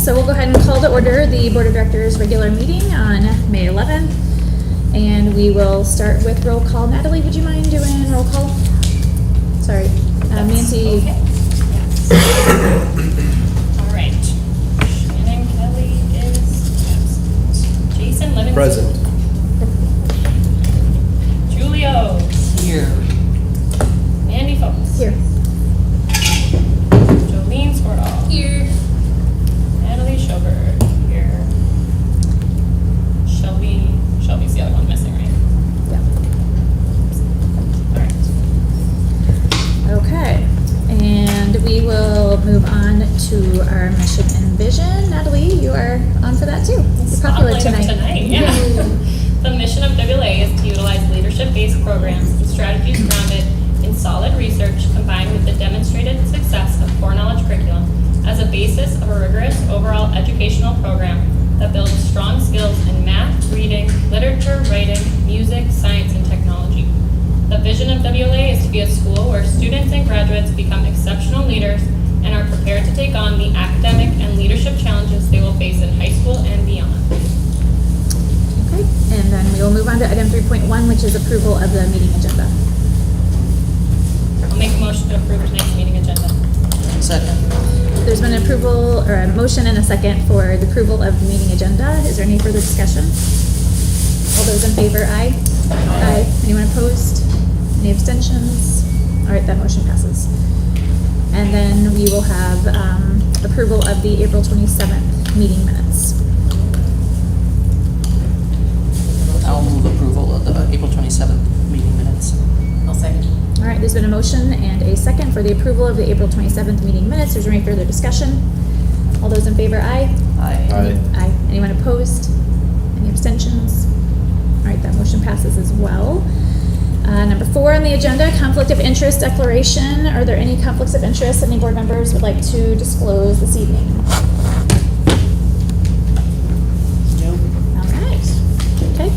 So we'll go ahead and call to order the Board of Directors regular meeting on May 11th. And we will start with roll call. Natalie, would you mind doing roll call? Sorry. Nancy. Okay. Yes. All right. Shannon Kelly is absent. Jason Livingston. Present. Julio. Here. Mandy Phillips. Here. Jolene Sportall. Here. Natalie Schoberg. Here. Shelby's the other one missing, right? Yeah. All right. Okay. And we will move on to our mission and vision. Natalie, you are on for that too. You're popular Spotlight of tonight. Yeah. The mission of WLA is to utilize leadership-based programs and strategies grounded in solid research combined with the demonstrated success of core knowledge curriculum as a basis of a rigorous overall educational program that builds strong skills in math, reading, literature, writing, music, science, and technology. The vision of WLA is to be a school where students and graduates become exceptional leaders and are prepared to take on the academic and leadership challenges they will face in high school and beyond. Okay. And then we will move on to item 3.1, which is approval of the meeting agenda. I'll make a motion to approve tonight's meeting agenda. Second. There's been an approval or a motion and a second for the approval of the meeting agenda. Is there any further discussion? All those in favor, aye. Aye. Anyone opposed? Any abstentions? All right, that motion passes. And then we will have approval of the April 27th meeting minutes. I'll move approval of the April 27th meeting minutes. I'll second. All right, there's been a motion and a second for the approval of the April 27th meeting minutes. Is there any further discussion? All those in favor, aye. Aye. Aye. Aye. Anyone opposed? Any abstentions? All right, that motion passes as well. Number 4 on the agenda, conflict of interest declaration. Are there any conflicts of interest any board members would like to disclose this evening? Nope. All right. Okay.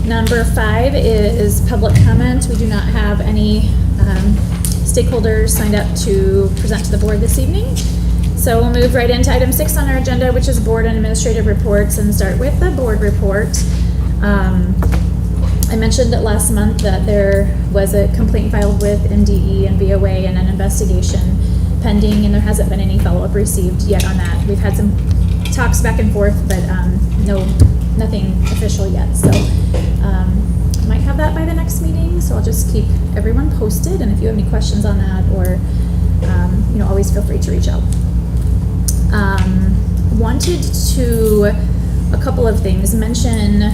Number 5 is public comment. We do not have any stakeholders signed up to present to the board this evening. So we'll move right into item 6 on our agenda, which is board and administrative reports, and start with the board report. I mentioned that last month that there was a complaint filed with MDE and VOA and an investigation pending, and there hasn't been any follow-up received yet on that. We've had some talks back and forth, but nothing official yet. So might have that by the next meeting. So I'll just keep everyone posted, and if you have any questions on that, or always feel free to reach out. Wanted to a couple of things. Mention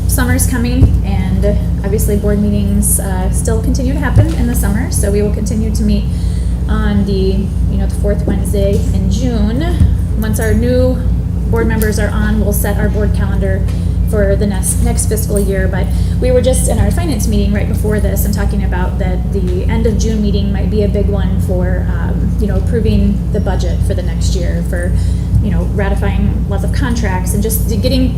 summer's coming, and obviously board meetings still continue to happen in the summer. So we will continue to meet on the fourth Wednesday in June. Once our new board members are on, we'll set our board calendar for the next fiscal year. But we were just in our finance meeting right before this and talking about that the end of June meeting might be a big one for approving the budget for the next year, for ratifying lots of contracts and just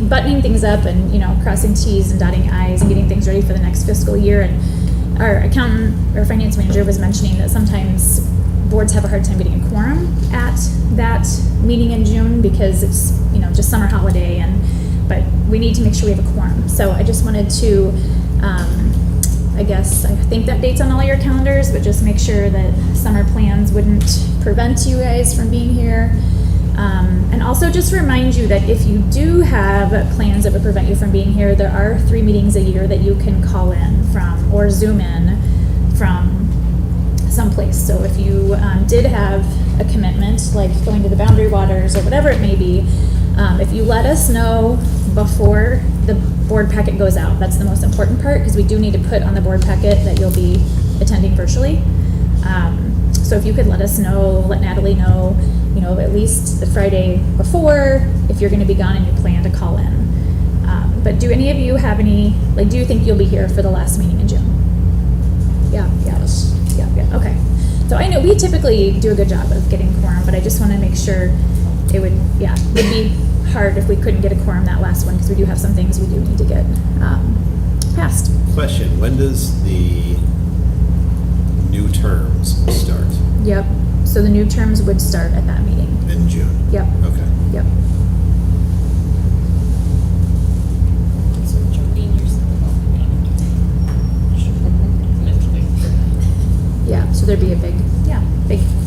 buttoning things up and crossing T's and dotting I's and getting things ready for the next fiscal year. And our accountant or finance manager was mentioning that sometimes boards have a hard time getting a quorum at that meeting in June because it's just summer holiday, but we need to make sure we have a quorum. So I just wanted to I think that date's on all your calendars, but just make sure that summer plans wouldn't prevent you guys from being here. And also just remind you that if you do have plans that would prevent you from being here, there are 3 meetings a year that you can call in from or Zoom in from someplace. So if you did have a commitment, like going to the Boundary Waters or whatever it may be, if you let us know before the board packet goes out, that's the most important part, because we do need to put on the board packet that you'll be attending virtually. So if you could let us know, let Natalie know, at least the Friday before, if you're going to be gone and you plan to call in. But do any of you have any, do you think you'll be here for the last meeting in June? Yeah. Okay. So I know we typically do a good job of getting quorum, but I just want to make sure it would be hard if we couldn't get a quorum that last one, because we do have some things we do need to get passed. Question, when does the new terms start? Yep. So the new terms would start at that meeting. In June? Yep. Okay. Yep. So Jolene, you're still Yeah, so there'd be a big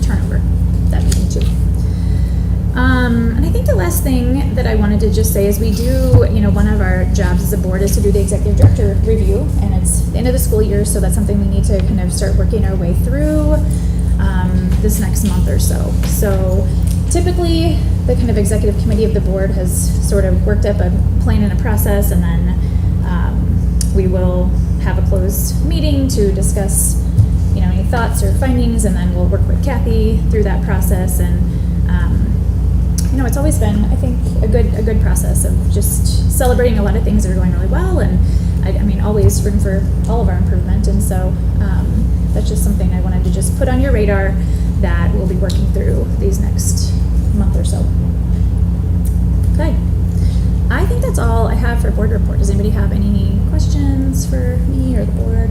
turnover that meeting too. And I think the last thing that I wanted to just say is we do, one of our jobs as a board is to do the executive director review, and it's the end of the school year, so that's something we need to kind of start working our way through this next month or so. So typically, the kind of executive committee of the board has sort of worked up a plan and a process, and then we will have a closed meeting to discuss, any thoughts or findings, and then we'll work with Kathy through that process. And it's always been, I think, a good process of just celebrating a lot of things that are going really well, and always room for all of our improvement. And so that's just something I wanted to just put on your radar that we'll be working through these next month or so. Okay. I think that's all I have for board report. Does anybody have any questions for me or the board?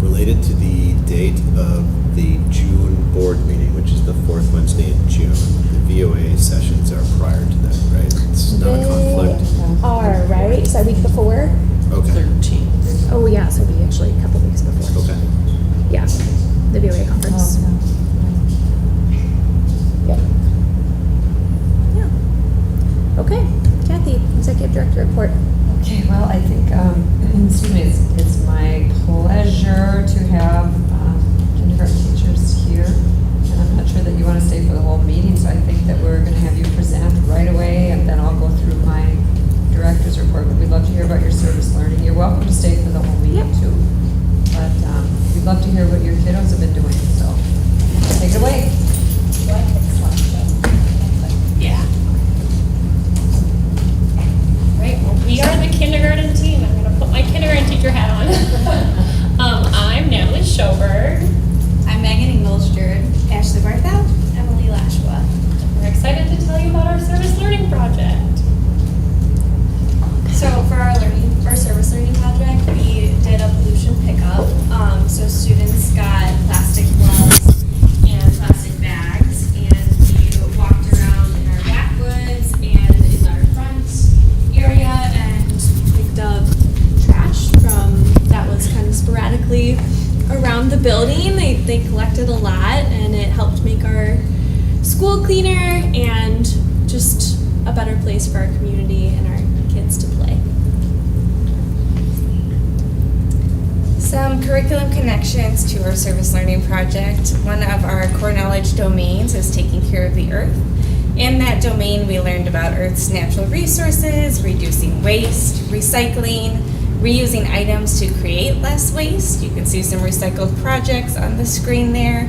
Related to the date of the June board meeting, which is the fourth Wednesday in June, the VOA sessions are prior to that, right? It's not a conflict. Are, right? Is that week before? Okay. 13th. Oh, yeah, so it'll be actually a couple weeks before. Okay. Yeah, the VOA conference. Yep. Yeah. Okay, Kathy, Executive Director report. Okay, well, I think, it's my pleasure to have kindergarten teachers here. And I'm not sure that you want to stay for the whole meeting, so I think that we're going to have you present right away, and then I'll go through my director's report. But we'd love to hear about your service learning. You're welcome to stay for the whole meeting, too. But we'd love to hear what your kiddos have been doing, so take it away. Yeah. Right, well, we are the kindergarten team. I'm gonna put my kindergarten teacher hat on. I'm Natalie Schoberg. I'm Megan Ingolstjord. Ashley Barthow. Emily Lashwa. We're excited to tell you about our service learning project. So for our service learning project, we did a pollution pickup. So students got plastic gloves and plastic bags, and we walked around in our backwoods and in our front area and picked up trash that was kind of sporadically around the building. They collected a lot, and it helped make our school cleaner and just a better place for our community and our kids to play. Some curriculum connections to our service learning project. One of our core knowledge domains is taking care of the earth. In that domain, we learned about Earth's natural resources, reducing waste, recycling, reusing items to create less waste. You can see some recycled projects on the screen there.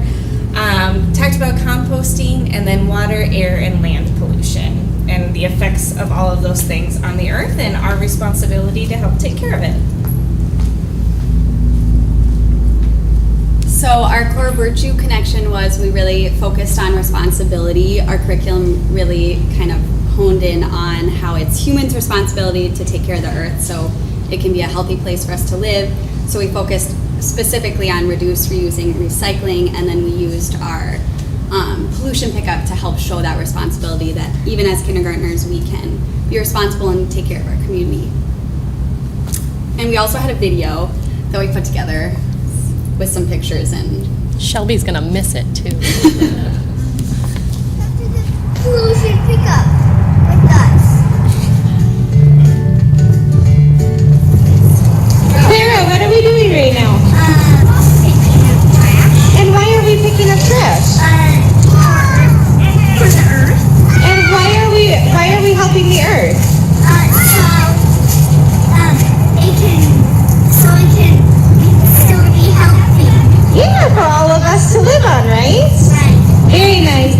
Talked about composting, and then water, air, and land pollution, and the effects of all of those things on the earth and our responsibility to help take care of it. So our core virtue connection was we really focused on responsibility. Our curriculum really kind of honed in on how it's humans' responsibility to take care of the earth so it can be a healthy place for us to live. So we focused specifically on reduce, reusing, recycling, and then we used our pollution pickup to help show that responsibility that even as kindergartners we can be responsible and take care of our community. And we also had a video that we put together with some pictures, and Shelby's gonna miss it too. Pollution pickup with us. Clara, what are we doing right now? Picking up trash. And why are we picking up trash? For the earth. And why are we helping the earth? So it can still be healthy. Yeah, for all of us to live on, right? Right. Very nice.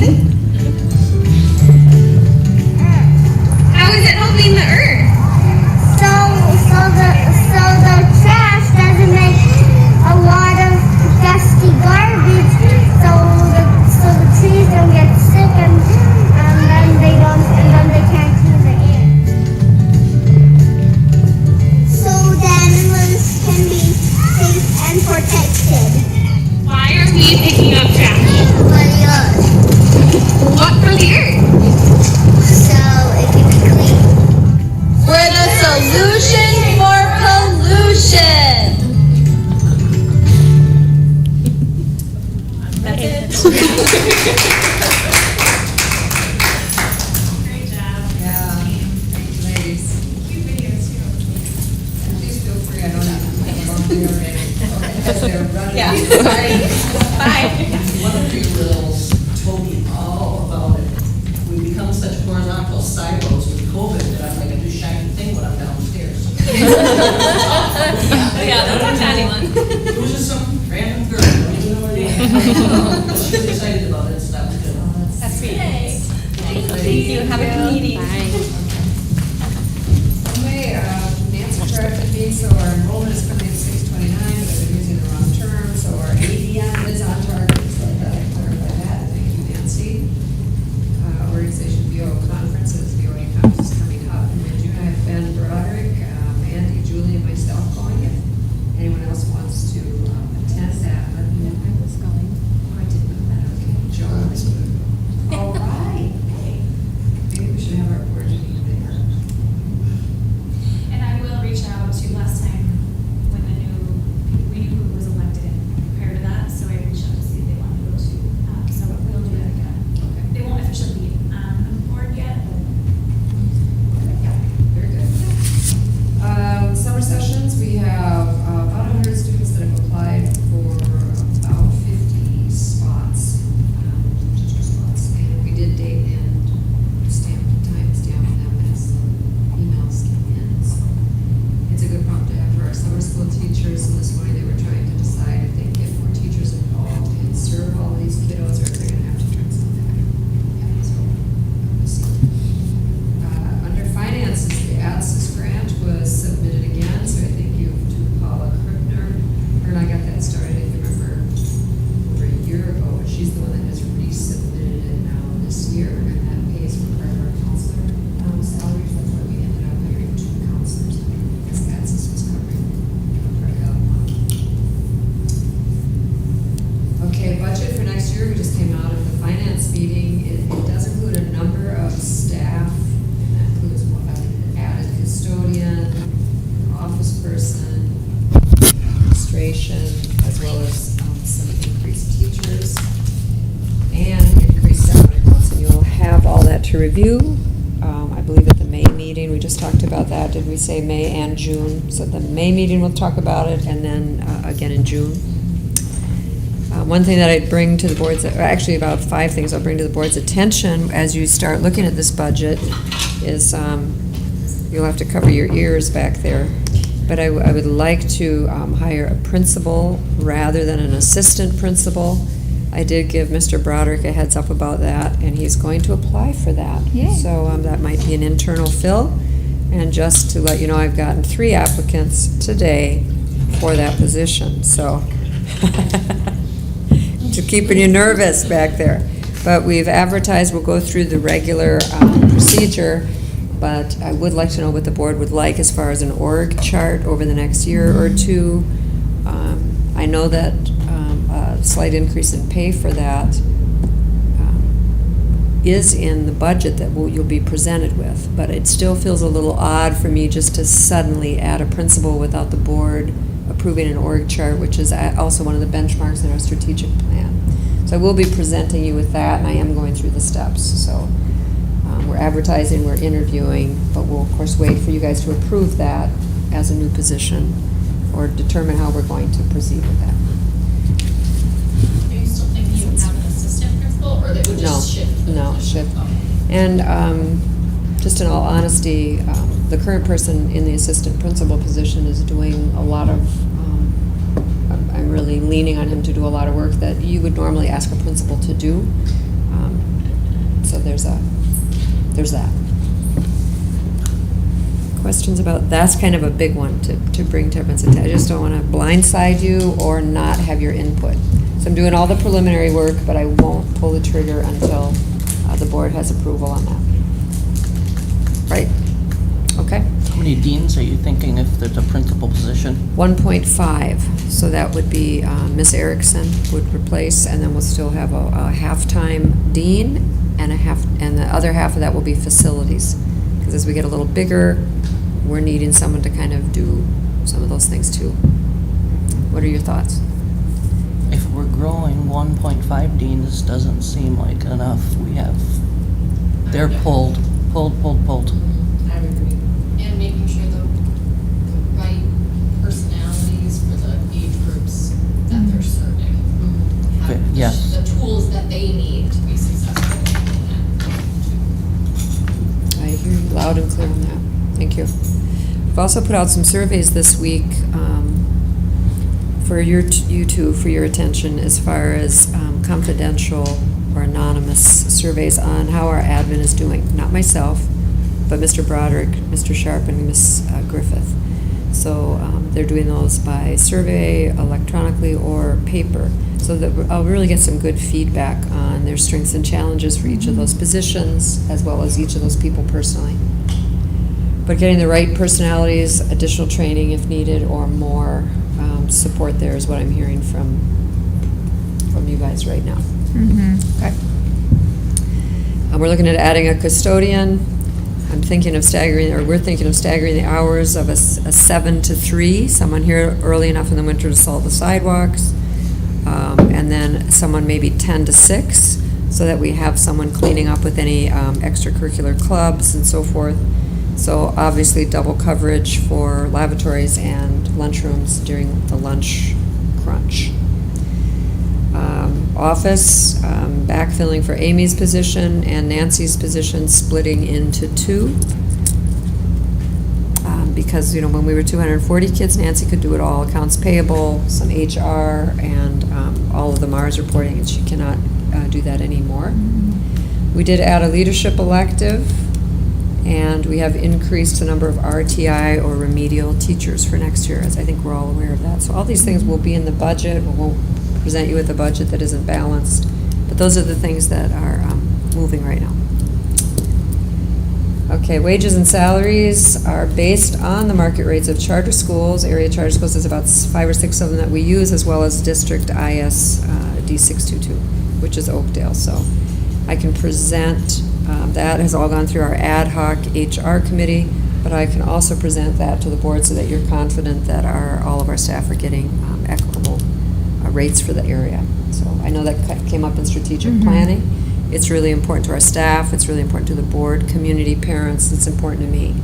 Solution for pollution. Great job. Yeah, ladies. Cute videos too. And please feel free, I don't have to have a long day already. As they're running. Yeah, sorry. Bye. One of you girls told me all about it. We become such horizontal silos with COVID that I'm like a new shiny thing when I'm downstairs. Yeah, don't talk to anyone. It was just some random girl, I don't even know her name. She was excited about it, so that was good. That's sweet. Thank you. Have a good meeting. Okay, Nancy corrected me, so our enrollment is coming in 629, but I've been using the wrong term, so our ADM is on target, so I thought I'd clarify that. Thank you, Nancy. Organization VO conferences, VOA conference is coming up in mid-June. I have Ben Broderick, Andy, Julie, and myself going. If anyone else wants to attend that, let me know. I was going. Oh, I didn't know that, okay. Joe. All right. Maybe we should have our board meeting there. And I will reach out to last time when we knew who was elected prior to that, so I reached out to see if they wanted to go to, so we'll do that again. Okay. They won't officially be on the board yet, but Yeah, very good. Summer sessions, we have about 100 students that have applied for about 50 spots, teacher spots. And we did date and time stamp them as emails came in. So it's a good prompt to have for our summer school teachers. And this morning they were trying to decide if they can get more teachers involved and serve all these kiddos, or if they're gonna have to turn some back. Yeah, so we'll see. Under finances, the ADSIS grant was submitted again, so I thank you to Paula Krippner. Her and I got that started, if you remember, over a year ago, but she's the one that has resubmitted it now this year, and that pays for part of our counselor salaries. That's why we ended up hiring 2 counselors, because ADSIS was covering part of that one. Okay, budget for next year, we just came out of the finance meeting. It does include a number of staff, and that includes an added custodian, office person, administration, as well as some increased teachers, and increased salary amounts. And you'll have all that to review. I believe at the May meeting, we just talked about that. Did we say May and June? So the May meeting, we'll talk about it, and then again in June. One thing that I'd bring to the board's, actually about 5 things I'll bring to the board's attention as you start looking at this budget is you'll have to cover your ears back there. But I would like to hire a principal rather than an assistant principal. I did give Mr. Broderick a heads up about that, and he's going to apply for that. Yay. So that might be an internal fill. And just to let you know, I've gotten 3 applicants today for that position, so. To keeping you nervous back there. But we've advertised, we'll go through the regular procedure, but I would like to know what the board would like as far as an org chart over the next year or 2. I know that a slight increase in pay for that is in the budget that you'll be presented with, but it still feels a little odd for me just to suddenly add a principal without the board approving an org chart, which is also one of the benchmarks in our strategic plan. So I will be presenting you with that, and I am going through the steps. So we're advertising, we're interviewing, but we'll of course wait for you guys to approve that as a new position or determine how we're going to proceed with that. Are you still thinking you would have an assistant principal, or they would just shift? No, shift. Oh. And just in all honesty, the current person in the assistant principal position is doing a lot of, I'm really leaning on him to do a lot of work that you would normally ask a principal to do. So there's that. Questions about, that's kind of a big one to bring to everyone's attention. I just don't want to blindside you or not have your input. So I'm doing all the preliminary work, but I won't pull the trigger until the board has approval on that. Right? Okay. How many deans are you thinking if there's a principal position? 1.5, so that would be Miss Erickson would replace, and then we'll still have a half-time dean and the other half of that will be facilities. Because as we get a little bigger, we're needing someone to kind of do some of those things too. What are your thoughts? If we're growing, 1.5 deans doesn't seem like enough. They're pulled. I would agree. And making sure the right personalities for the age groups that they're serving have Yes. the tools that they need to be successful in that. I hear you loud and clear on that. Thank you. We've also put out some surveys this week for you two, for your attention, as far as confidential or anonymous surveys on how our admin is doing. Not myself, but Mr. Broderick, Mr. Sharp, and Ms. Griffith. So they're doing those by survey, electronically, or paper, so that I'll really get some good feedback on their strengths and challenges for each of those positions, as well as each of those people personally. But getting the right personalities, additional training if needed, or more support there is what I'm hearing from you guys right now. Okay. We're looking at adding a custodian. We're thinking of staggering the hours of a 7 to 3, someone here early enough in the winter to salt the sidewalks, and then someone maybe 10 to 6, so that we have someone cleaning up with any extracurricular clubs and so forth. So obviously double coverage for lavatories and lunchrooms during the lunch crunch. Office, backfilling for Amy's position and Nancy's position, splitting into 2. Because, when we were 240 kids, Nancy could do it all, accounts payable, some HR, and all of the Mars reporting, and she cannot do that anymore. We did add a leadership elective, and we have increased the number of RTI or remedial teachers for next year, as I think we're all aware of that. So all these things will be in the budget. We won't present you with a budget that isn't balanced, but those are the things that are moving right now. Okay, wages and salaries are based on the market rates of charter schools. Area charter schools is about 5 or 6 of them that we use, as well as district IS D622, which is Oakdale. So I can present, that has all gone through our ad hoc HR committee, but I can also present that to the board so that you're confident that all of our staff are getting equitable rates for the area. So I know that came up in strategic planning. It's really important to our staff. It's really important to the board, community, parents. It's important to me.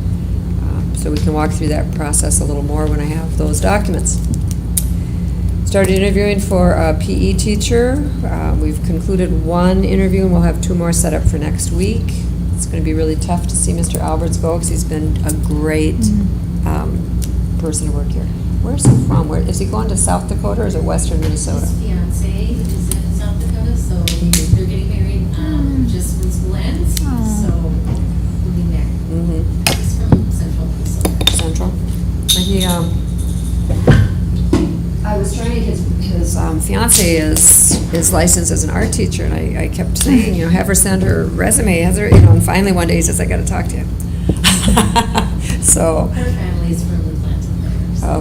So we can walk through that process a little more when I have those documents. Started interviewing for a PE teacher. We've concluded 1 interview, and we'll have 2 more set up for next week. It's going to be really tough to see Mr. Alberts go, because he's been a great person to work here. Where's he from? Where is he going to South Dakota, or is it Western Minnesota? His fiance is in South Dakota, so they're getting married just when school ends, so we'll be there. He's from Central Minnesota. Central. But he, I was trying, his fiance is licensed as an art teacher, and I kept saying, have her send her resume, and finally one day he says, I got to talk to you. So. Her family's from Atlanta.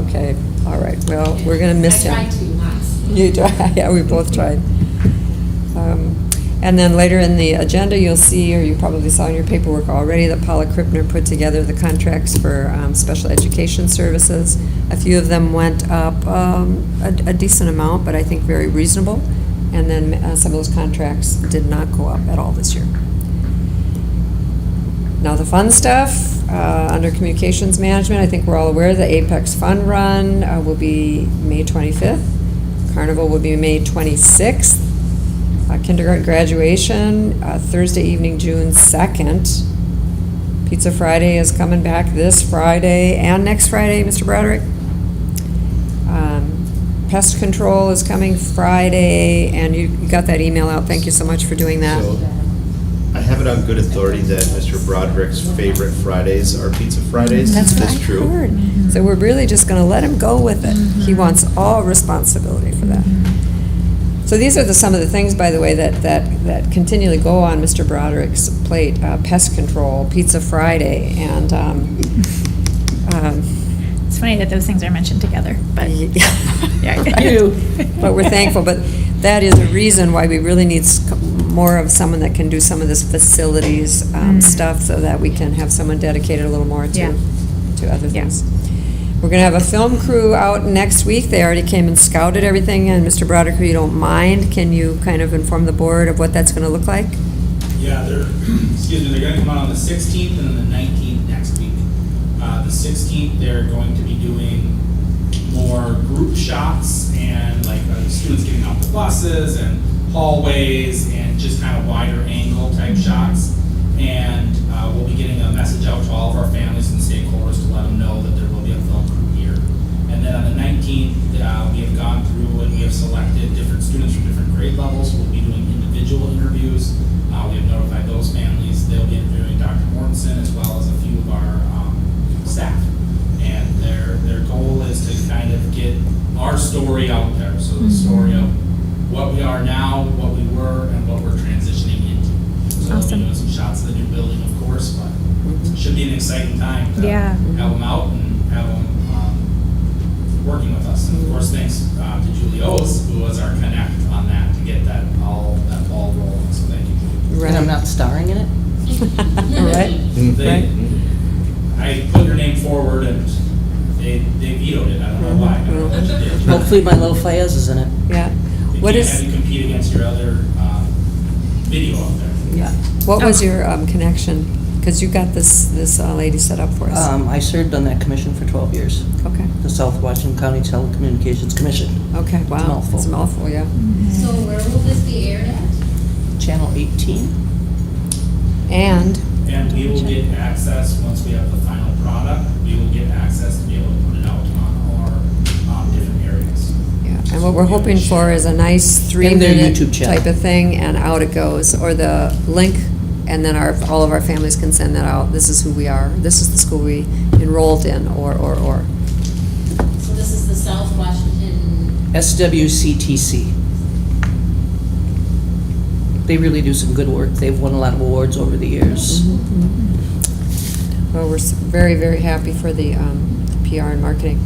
Okay, all right, well, we're going to miss him. I tried to once. You tried, yeah, we both tried. And then later in the agenda, you'll see, or you probably saw in your paperwork already, that Paula Krippner put together the contracts for special education services. A few of them went up a decent amount, but I think very reasonable. And then some of those contracts did not go up at all this year. Now the fun stuff, under communications management, I think we're all aware the Apex Fun Run will be May 25th. Carnival will be May 26th. Kindergarten graduation, Thursday evening, June 2nd. Pizza Friday is coming back this Friday and next Friday, Mr. Broderick. Pest control is coming Friday, and you got that email out. Thank you so much for doing that. So, I have it on good authority that Mr. Broderick's favorite Fridays are Pizza Fridays. That's Is what this I true? heard. So we're really just going to let him go with it. He wants all responsibility for that. So these are some of the things, by the way, that continually go on Mr. Broderick's plate: pest control, Pizza Friday, and It's funny that those things are mentioned together, but yeah, but we're thankful. But that is a reason why we really need more of someone that can do some of this facilities stuff, so that we can have someone dedicated a little more to to other Yeah. things. We're gonna have a film crew out next week. They already came and scouted everything, and Mr. Broderick, if you don't mind, can you kind of inform the board of what that's gonna look like? Yeah, they're, excuse me, they're gonna come out on the 16th and then the 19th next week. The 16th, they're going to be doing more group shots and like students getting off the buses and hallways and just kind of wider angle type shots. And we'll be getting a message out to all of our families and stakeholders to let them know that there will be a film crew here. And then on the 19th, we have gone through and we have selected different students from different grade levels. We'll be doing individual interviews. We have notified those families. They'll be interviewing Dr. Mortensen as well as a few of our staff. And their goal is to kind of get our story out there. So the story of what we are now, what we were, and what we're transitioning into. So we'll be doing some shots of the new building, of course, but it should be an exciting time to have them out and have them working with us. And of course, thanks to Julie O's, who was our connect on that to get that ball rolling. So thank you, Julie. And I'm not starring in it? Right. I put your name forward and they vetoed it. I don't know why. I don't know what you did. Hopefully my little Fayez is in it. Yeah. They What can't is, have you compete against your other video out there. yeah, what was your connection? Because you got this lady set up for us. I served on that commission for 12 years, Okay, the South Washington County Telecommunications Commission. okay, wow. It's a mouthful. It's a mouthful, yeah. So where will this be aired at? Channel 18. And, And we will get access, once we have the final product, we will get access to be able to put it out on our different areas. yeah, and what we're hoping for is a nice And their 3-minute YouTube channel. type of thing, and out it goes, or the link, and then all of our families can send that out. This is who we are, this is the school we enrolled in, or. So this is the South Washington, SWCTC. They really do some good work. They've won a lot of awards over the years. Well, we're very, very happy for the PR and marketing.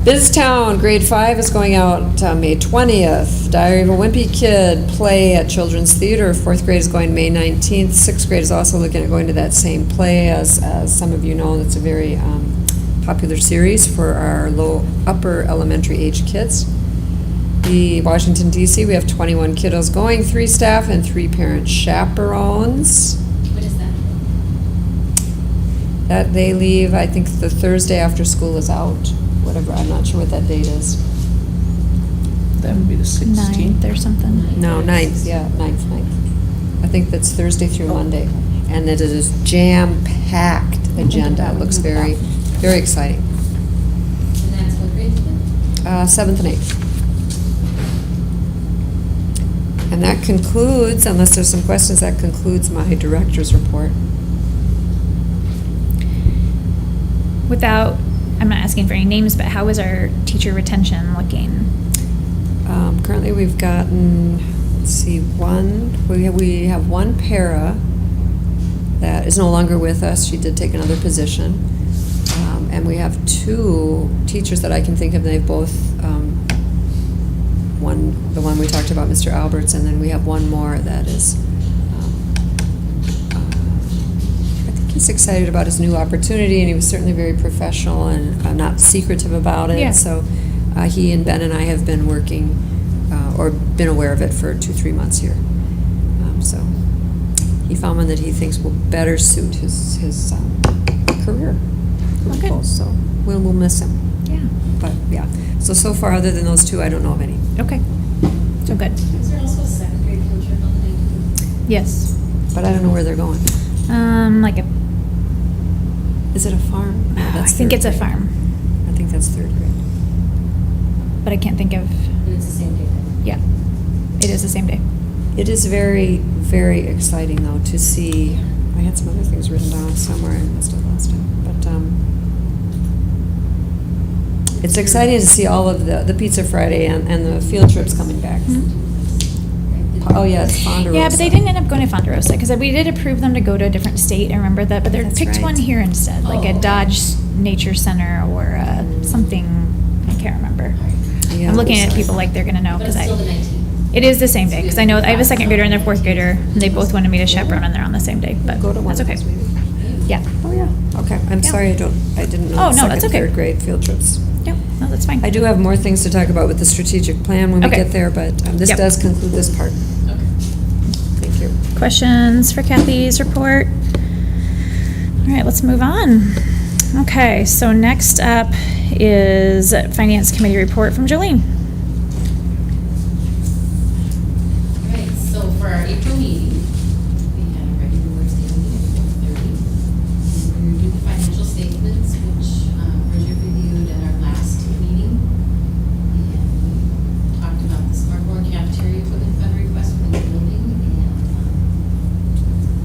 BizTown, grade 5 is going out May 20th. Diary of a Wimpy Kid play at Children's Theater. 4th grade is going May 19th. 6th grade is also looking at going to that same play. As some of you know, it's a very popular series for our upper elementary age kids. The Washington, D.C., we have 21 kiddos going, 3 staff and 3 parent chaperones. what is that? That they leave, I think, the Thursday after school is out, whatever, I'm not sure what that date is. That would be the 16th. 9th or something. No, 9th, yeah, 9th. I think that's Thursday through Monday. And it is jam-packed agenda. It looks very, very exciting. And that's what grade is it? 7th and 8th. And that concludes, unless there's some questions, that concludes my director's report. Without, I'm not asking for any names, but how is our teacher retention looking? Currently, we've gotten, let's see, we have one para that is no longer with us. She did take another position. And we have 2 teachers that I can think of. They've both, the one we talked about, Mr. Alberts, and then we have one more that is, I think he's excited about his new opportunity, and he was certainly very professional and not secretive about it. Yeah. So he and Ben and I have been working, or been aware of it for 2-3 months here. So he found one that he thinks will better suit his career. Okay. So we'll miss him. Yeah. But yeah, so far, other than those 2, I don't know of any. Okay. So good. Is there also a second grade field trip on the 19th? Yes. But I don't know where they're going. Like a, Is it a farm? No, I that's think 3rd it's a grade. farm, I think that's 3rd grade. but I can't think of, But it's the same day then? yeah. It is the same day. It is very, very exciting though to see. I had some other things written down somewhere. I must have lost it. But it's exciting to see all of the Pizza Friday and the field trips coming back. Oh yeah, it's Ponderosa. Yeah, but they didn't end up going to Fonderosa, because we did approve them to go to a different state, I remember that, but they That's picked right. one here instead, like Oh, a okay. Dodge Nature Center or something, I can't remember. Yeah, I'm looking at sorry. people like they're gonna know, But because it's still the 19th. it is the same day, because I know, I have a 2nd grader and their 4th grader, and they both wanted me to chaperone, and they're on the same day, but Go to one that's of okay. those maybe. Yeah. Oh, yeah, okay, I'm Yeah. sorry, I didn't know Oh, the no, that's second, okay. third grade field trips. Yep, no, that's fine. I do have more things to talk about with the strategic plan when we Okay. get there, but this Yep. does conclude this part. Thank you. Questions for Kathy's report? All right, let's move on. Okay, so next up is Finance Committee report from Jolene. All right, so for our April meeting, we had a regular work meeting at 4:30. And we reviewed the financial statements, which Bridget reviewed at our last meeting. And we talked about the smartboard cafeteria equipment fund request for the building, and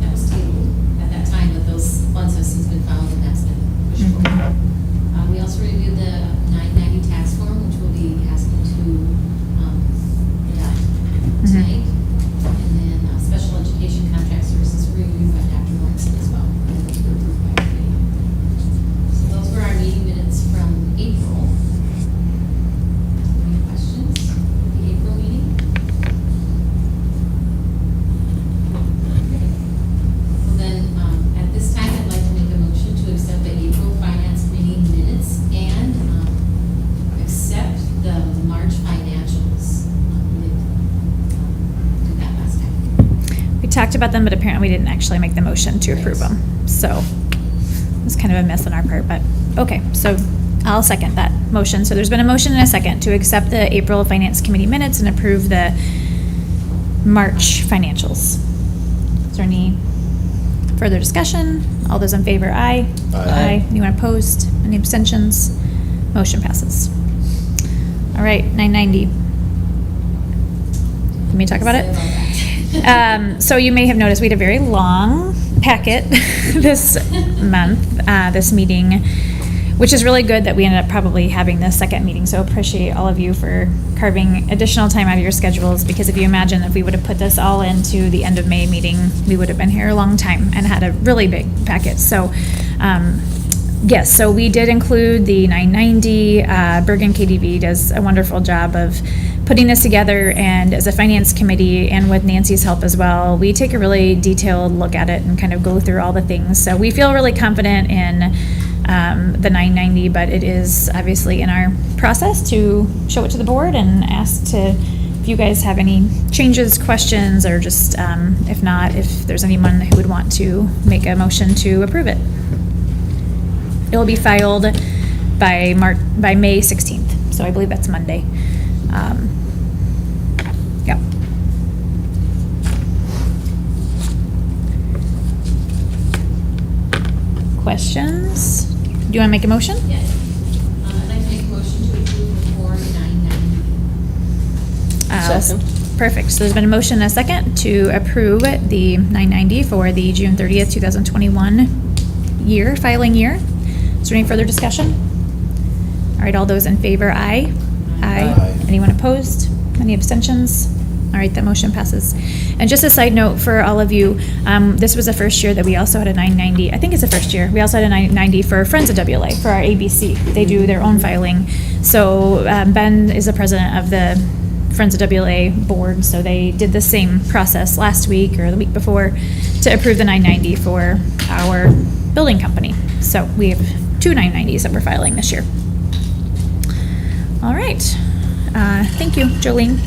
that was tabled at that time, but those funds have since been found, and that's been pushed forward. We also reviewed the 990 tax form, which we'll be asking to adopt tonight. And then special education contract services were reviewed by Dr. Morrison as well. And those were approved by our committee. So those were our meeting minutes from April. Any questions for the April meeting? Okay. Well then, at this time, I'd like to make a motion to accept the April Finance Committee minutes and accept the March financials. We did that last time. We talked about them, but apparently we didn't actually make the motion to approve them. So it was kind of a mess on our part, but okay, so I'll second that motion. So there's been a motion and a second to accept the April Finance Committee minutes and approve the March financials. Is there any further discussion? All those in favor, aye. Aye. Anyone opposed? Any abstentions? Motion passes. All right, 990. Let me talk about it. So you may have noticed we had a very long packet this month, this meeting, which is really good that we ended up probably having this second meeting. So appreciate all of you for carving additional time out of your schedules, because if you imagine if we would have put this all into the end of May meeting, we would have been here a long time and had a really big packet. So yes, so we did include the 990. Bergen KDV does a wonderful job of putting this together, and as a finance committee and with Nancy's help as well, we take a really detailed look at it and kind of go through all the things. So we feel really confident in the 990, but it is obviously in our process to show it to the board and ask to, if you guys have any changes, questions, or just, if not, if there's anyone who would want to make a motion to approve it. It will be filed by May 16th, so I believe that's Monday. Yep. Questions? Do you want to make a motion? Yes. I'd like to make a motion to approve the Form 990. Second. Perfect. So there's been a motion and a second to approve the 990 for the June 30th, 2021 filing year. Is there any further discussion? All right, all those in favor, aye. Aye. Anyone opposed? Any abstentions? All right, that motion passes. And just a side note for all of you, this was the first year that we also had a 990. I think it's the first year. We also had a 990 for Friends of WLA, for our ABC. They do their own filing. So Ben is the president of the Friends of WLA board, so they did the same process last week or the week before to approve the 990 for our building company. So we have 2 990s that we're filing this year. All right. Thank you, Jolene.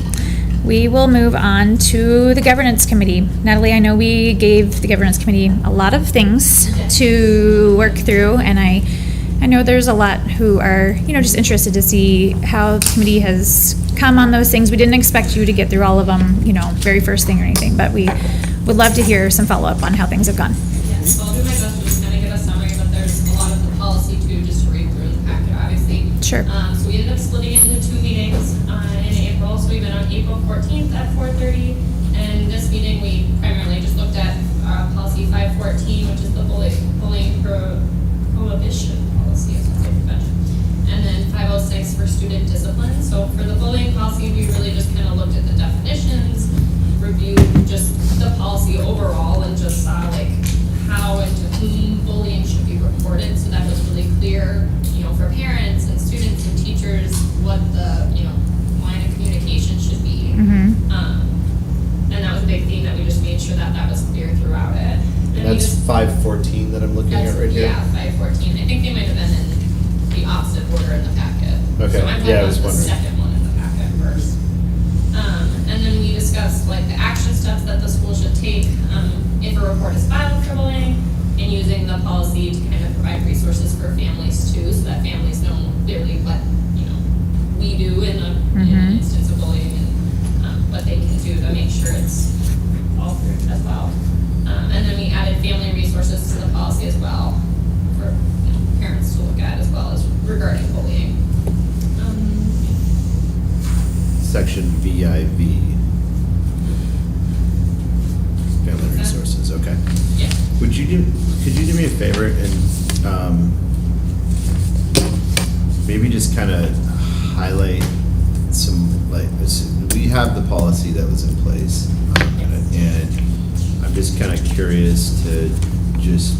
We will move on to the governance committee. Natalie, I know we gave the governance committee a lot of things to work through, and I know there's a lot who are, just interested to see how the committee has come on those things. We didn't expect you to get through all of them, very first thing or anything, but we would love to hear some follow-up on how things have gone. Yes, so I'll do my best to just kind of give a summary, but there's a lot of the policy too, just to read through the packet, obviously. Sure. So we ended up splitting it into 2 meetings in April. So we met on April 14th at 4:30, and this meeting we primarily just looked at policy 514, which is the bullying prohibition policy, and then 506 for student discipline. So for the bullying policy, we really just kind of looked at the definitions, reviewed just the policy overall, and just saw how and to whom bullying should be reported. So that was really clear, for parents and students and teachers, what the line of communication should be. Mm-hmm. And that was a big theme that we just made sure that was clear throughout it. And we That's just- 514 that I'm looking at That's 14. I think they might have been in the opposite order in the packet. Okay, So I'm talking yeah, I about was the wondering. second one in the packet first. And then we discussed like the action steps that the school should take if a report is filed for bullying, and using the policy to kind of provide resources for families too, so that families know clearly what, we do in an instance of bullying, and what they can do to make sure it's all through as well. And then we added family resources to the policy as well for parents to look at as well as regarding bullying. Section VIV. Family resources, okay. Yeah. Could you do me a favor and maybe just kind of highlight some, like, we have the policy that was in place. And I'm just kind of curious to just,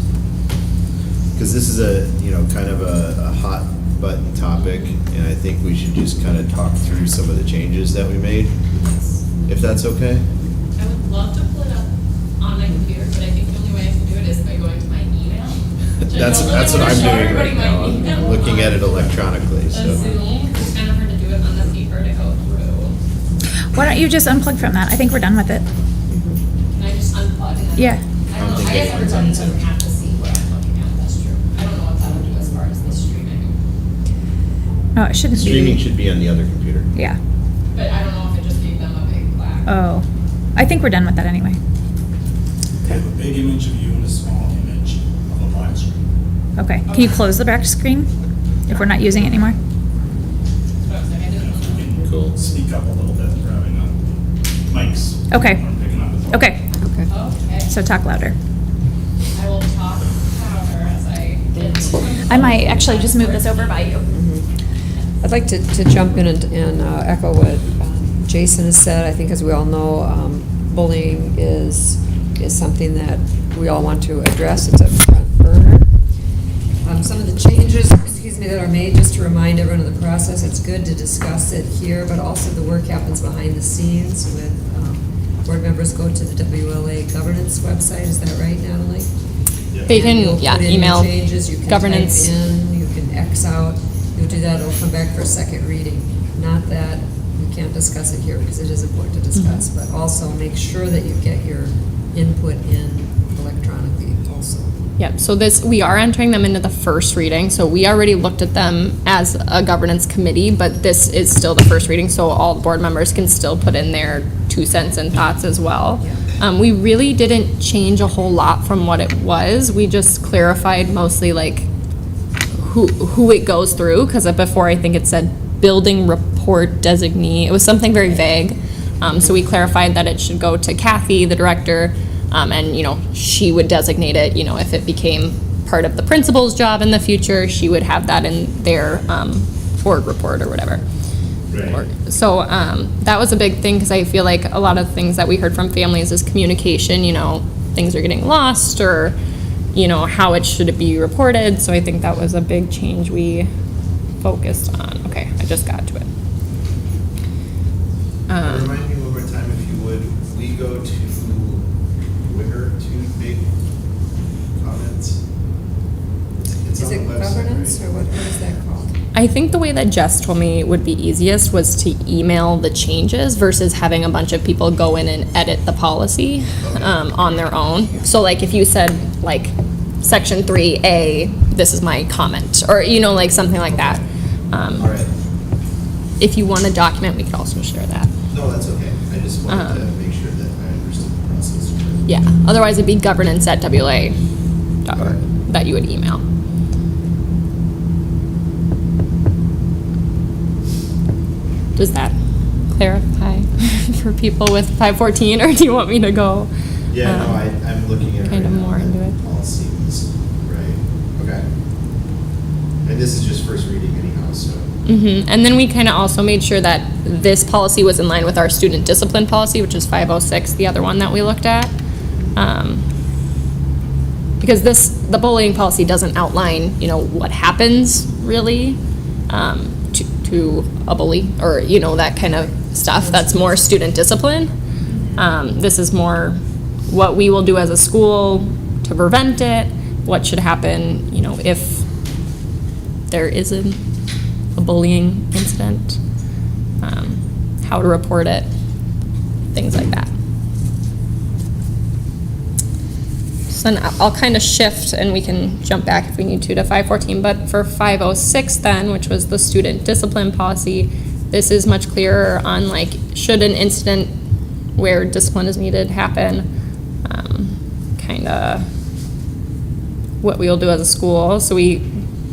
because this is a, kind of a hot button topic, and I think we should just kind of talk through some of the changes that we made, if that's okay? I would love to pull it up on my computer, but I think the only way I can do it is by going to my email. That's what I'm doing right now. I'm looking at it electronically, The so. Zoom, it's kind of hard to do it on the paper to go through. Why don't you just unplug from that? I think we're done with it. Can I just unplug and then? Yeah. I don't know, I guess everybody doesn't have to see what I'm looking at, that's true. I don't know what that would do as far as the streaming, Oh, it shouldn't be. Streaming should be on the other computer. Yeah. but I don't know if it just gave them a big black. Oh, I think we're done with that anyway. They have a big image of you and a small image of a black screen. Okay. Can you close the back screen if we're not using it anymore? That's what I was like, I didn't If we can Cool. speak up a little bit, grabbing up mics. Okay. Or picking up the phone. Okay. Okay, So talk louder. I will talk louder as I get. I might actually just move this over by you. I'd like to jump in and echo what Jason has said. I think, as we all know, bullying is something that we all want to address. It's a front burner. Some of the changes, that are made, just to remind everyone of the process, it's good to discuss it here, but also the work happens behind the scenes with board members go to the WLA governance website. Is that right, Natalie? They And can, you'll yeah, put in your email changes, you can governance. type in, you can X out, you'll do that, it'll come back for a second reading. Not that we can't discuss it here because it is important to discuss, but also make sure that you get your input in electronically also. Yep, so we are entering them into the first reading, so we already looked at them as a governance committee, but this is still the first reading, so all the board members can still put in their 2 cents and thoughts as well. We really didn't change a whole lot from what it was, we just clarified mostly like who it goes through, because before I think it said building report designee, it was something very vague. So we clarified that it should go to Kathy, the director, and, she would designate it, if it became part of the principal's job in the future, she would have that in their board report or whatever. Right. So that was a big thing, because I feel like a lot of things that we heard from families is communication, things are getting lost, or, how it should be reported. So I think that was a big change we focused on. Okay, I just got to it. Remind me one more time, if you would, we go to where to make comments? It's Is on it the website, governance, right? or what is that called? I think the way that Jess told me would be easiest was to email the changes versus having a bunch of people go in and edit the policy on their own. So like if you said like section 3A, this is my comment, or like something like that. All right. If you want a document, we could also share that. No, that's okay. I just wanted to make sure that I understood the process. Yeah, otherwise it'd be governance@WLA.org that you would email. Does that clarify for people with 514, or do you want me to go? Yeah, no, I'm looking at kind of more into it. Policies, right, okay. And this is just first reading anyhow, so. And then we kind of also made sure that this policy was in line with our student discipline policy, which is 506, the other one that we looked at. Because the bullying policy doesn't outline, what happens really to a bully, or, that kind of stuff. That's more student discipline. This is more what we will do as a school to prevent it, what should happen, if there is a bullying incident, how to report it, things like that. So then I'll kind of shift and we can jump back if we need to 514, but for 506 then, which was the student discipline policy, this is much clearer on like, should an incident where discipline is needed happen, kind of what we'll do as a school. So we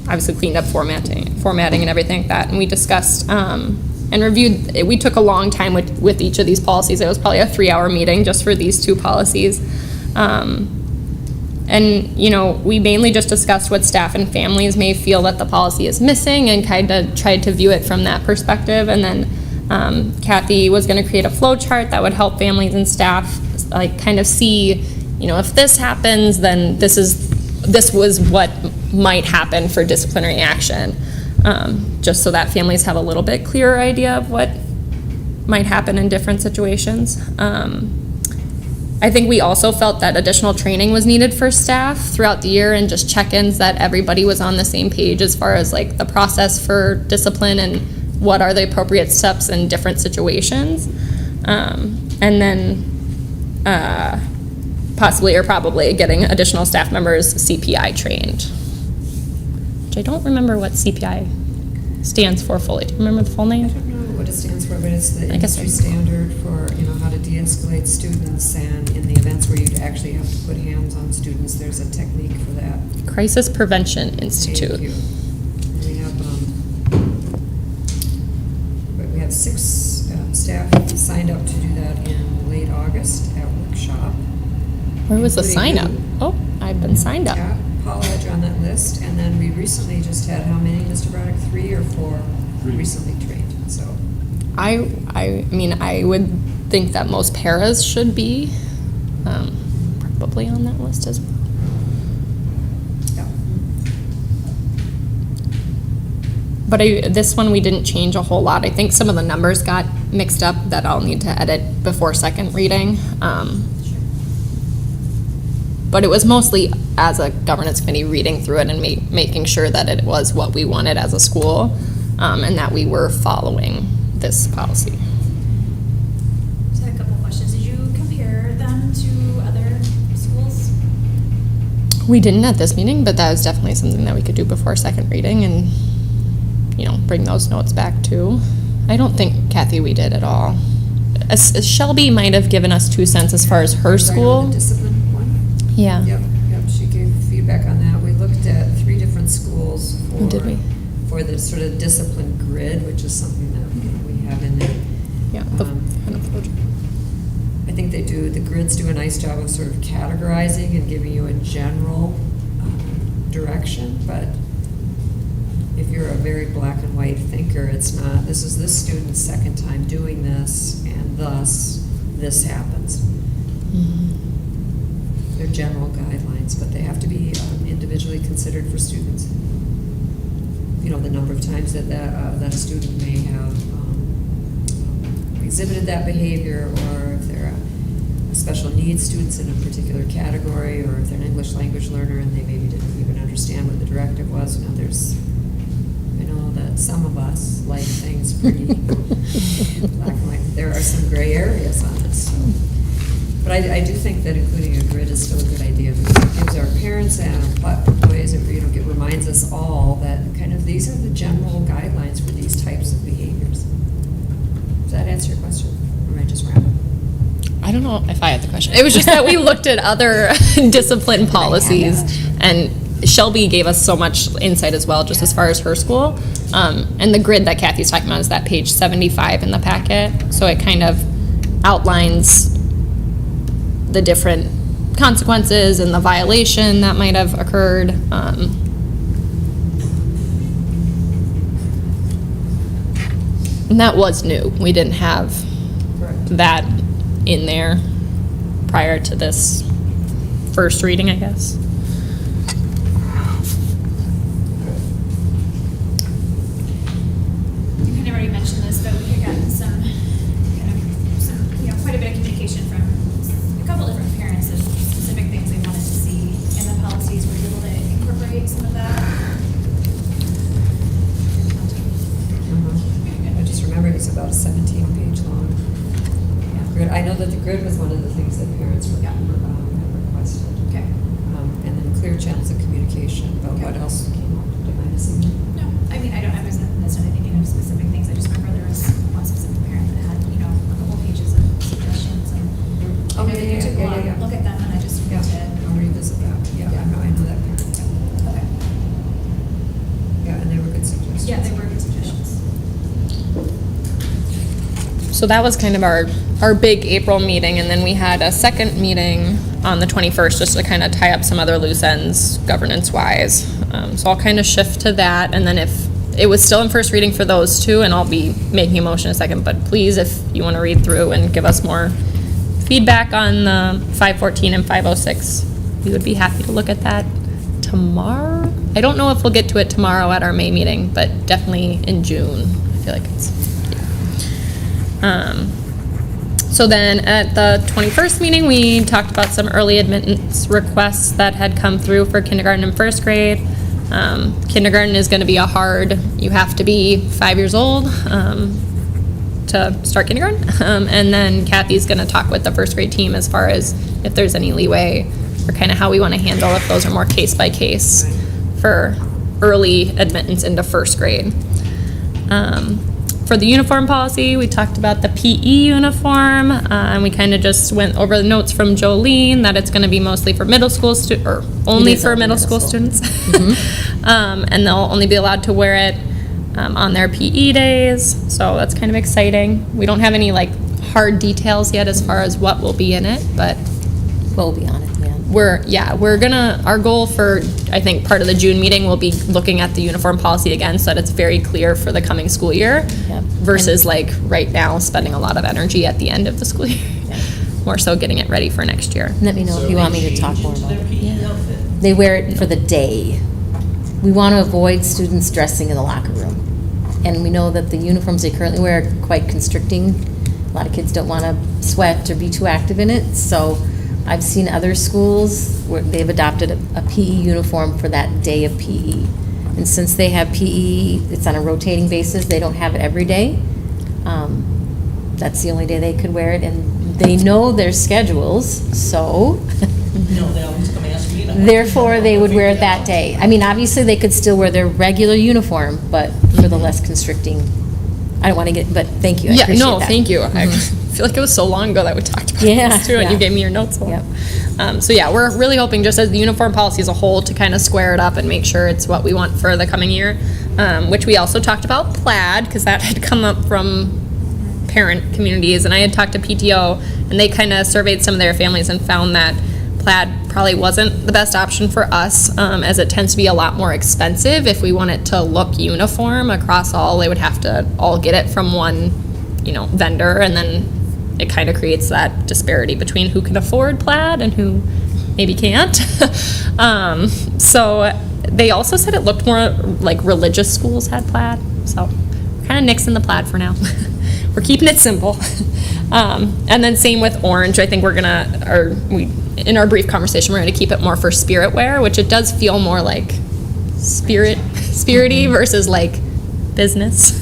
obviously cleaned up formatting and everything like that, and we discussed and reviewed. We took a long time with each of these policies. It was probably a 3-hour meeting just for these 2 policies. And, you know, we mainly just discussed what staff and families may feel that the policy is missing and kind of tried to view it from that perspective. And then Kathy was going to create a flow chart that would help families and staff like kind of see, you know, if this happens, then this was what might happen for disciplinary action, just so that families have a little bit clearer idea of what might happen in different situations. I think we also felt that additional training was needed for staff throughout the year and just check-ins that everybody was on the same page as far as like the process for discipline and what are the appropriate steps in different situations. And then possibly or probably getting additional staff members CPI trained, which I don't remember what CPI stands for fully. Do you remember the full name? I don't know what it stands for, but it's the industry standard for, you know, how to de-escalate students, and in the events where you actually have to put hands on students, there's a technique for that. Crisis Prevention Institute. Thank you. We have 6 staff signed up to do that in late August at workshop. Where was the sign up? you. Oh, I've been signed up. Yeah, Paul Edge on that list, and then we recently just had, how many, Mr. Braddock, 3 or 4 recently trained, so. I mean, I would think that most paras should be probably on that list as well. Yeah. But this one we didn't change a whole lot. I think some of the numbers got mixed up that I'll need to edit before second reading. But it was mostly as a governance committee reading through it and making sure that it was what we wanted as a school, and that we were following this policy. So I have a couple questions. Did you compare them to other schools? We didn't at this meeting, but that was definitely something that we could do before second reading and, you know, bring those notes back too. I don't think, Kathy, we did at all. Shelby might have given us 2 cents as far as her Right on school. the discipline one? Yeah. Yep, she gave feedback on that. We looked at 3 different schools Oh, did we? for the sort of discipline grid, which is something that we have in there. Yeah. I think the grids do a nice job of sort of categorizing and giving you a general direction, but if you're a very black and white thinker, it's not, this is this student's second time doing this, and thus this happens. Mm-hmm. They're general guidelines, but they have to be individually considered for students. You know, the number of times that a student may have exhibited that behavior, or if they're a special needs students in a particular category, or if they're an English language learner and they maybe didn't even understand what the directive was. Now I know that some of us like things pretty black and white. There are some gray areas on this. So. But I do think that including a grid is still a good idea, because it gives our parents and employees, it reminds us all that kind of these are the general guidelines for these types of behaviors. Does that answer your question? Or am I just rambling? I don't know if I had the question. It was just that we looked at other discipline policies, and Shelby gave us so much insight as well, just as far as her school. And the grid that Kathy's talking about is that page 75 in the packet. So it kind of outlines the different consequences and the violation that might have occurred. And that was new. We didn't have that in there prior to this first reading, I guess. You kind of already mentioned this, but we had gotten quite a bit of communication from a couple different parents of specific things they wanted to see in the policies. Were you able to incorporate some of that? It's about a 17-page long grid. I know that the grid was one of the things that parents had requested. Okay. And then clear channels of communication. But what else came up? Am I missing that? No, I mean, I wasn't necessarily thinking of specific things. I just remember there was one specific parent that had, a couple pages of suggestions and Oh, maybe you took a yeah. look at them and I just Yeah, wanted I'll revisit that. Yeah, I know that parent. Okay. Yeah, and they were good suggestions. Yeah, they were good suggestions. So that was kind of our big April meeting, and then we had a second meeting on the 21st just to kind of tie up some other loose ends governance-wise. So I'll kind of shift to that, and then if it was still in first reading for those two, and I'll be making a motion in a second, but please, if you want to read through and give us more feedback on the 514 and 506, we would be happy to look at that tomorrow. I don't know if we'll get to it tomorrow at our May meeting, but definitely in June. I feel like it's, so then at the 21st meeting, we talked about some early admittance requests that had come through for kindergarten and first grade. Kindergarten is going to be you have to be 5 years old to start kindergarten. And then Kathy's going to talk with the first grade team as far as if there's any leeway or kind of how we want to handle if those are more case by case for early admittance into first grade. For the uniform policy, we talked about the PE uniform, and we kind of just went over the notes from Jolene that it's going to be mostly for middle school or only for middle school students. And they'll only be allowed to wear it on their PE days, so that's kind of exciting. We don't have any hard details yet as far as what will be in it, but We'll be on it, yeah. our goal for, I think, part of the June meeting will be looking at the uniform policy again so that it's very clear for the coming school year versus right now spending a lot of energy at the end of the school year. More so getting it ready for next year. Let me know if you want me to talk more about it. PE outfit. They wear it for the day. We want to avoid students dressing in the locker room. And we know that the uniforms they currently wear are quite constricting. A lot of kids don't want to sweat or be too active in it, so I've seen other schools where they've adopted a PE uniform for that day of PE. And since they have PE, it's on a rotating basis, they don't have it every day. That's the only day they could wear it, and they know their schedules, so They always come ask me. therefore they would wear it that day. I mean, obviously they could still wear their regular uniform, but for the less constricting, I don't want to get, but thank you, I appreciate that. Thank you. I feel like it was so long ago that we talked about this too, and you gave me your notes. So we're really hoping just as the uniform policy as a whole to kind of square it up and make sure it's what we want for the coming year, which we also talked about plaid, because that had come up from parent communities, and I had talked to PTO, and they kind of surveyed some of their families and found that plaid probably wasn't the best option for us, as it tends to be a lot more expensive. If we want it to look uniform across all, they would have to all get it from one, vendor, and then it kind of creates that disparity between who can afford plaid and who maybe can't. So they also said it looked more like religious schools had plaid, so we're kind of nixing the plaid for now. We're keeping it simple. And then same with orange. I think in our brief conversation, we're gonna keep it more for spirit wear, which it does feel more like spirity versus business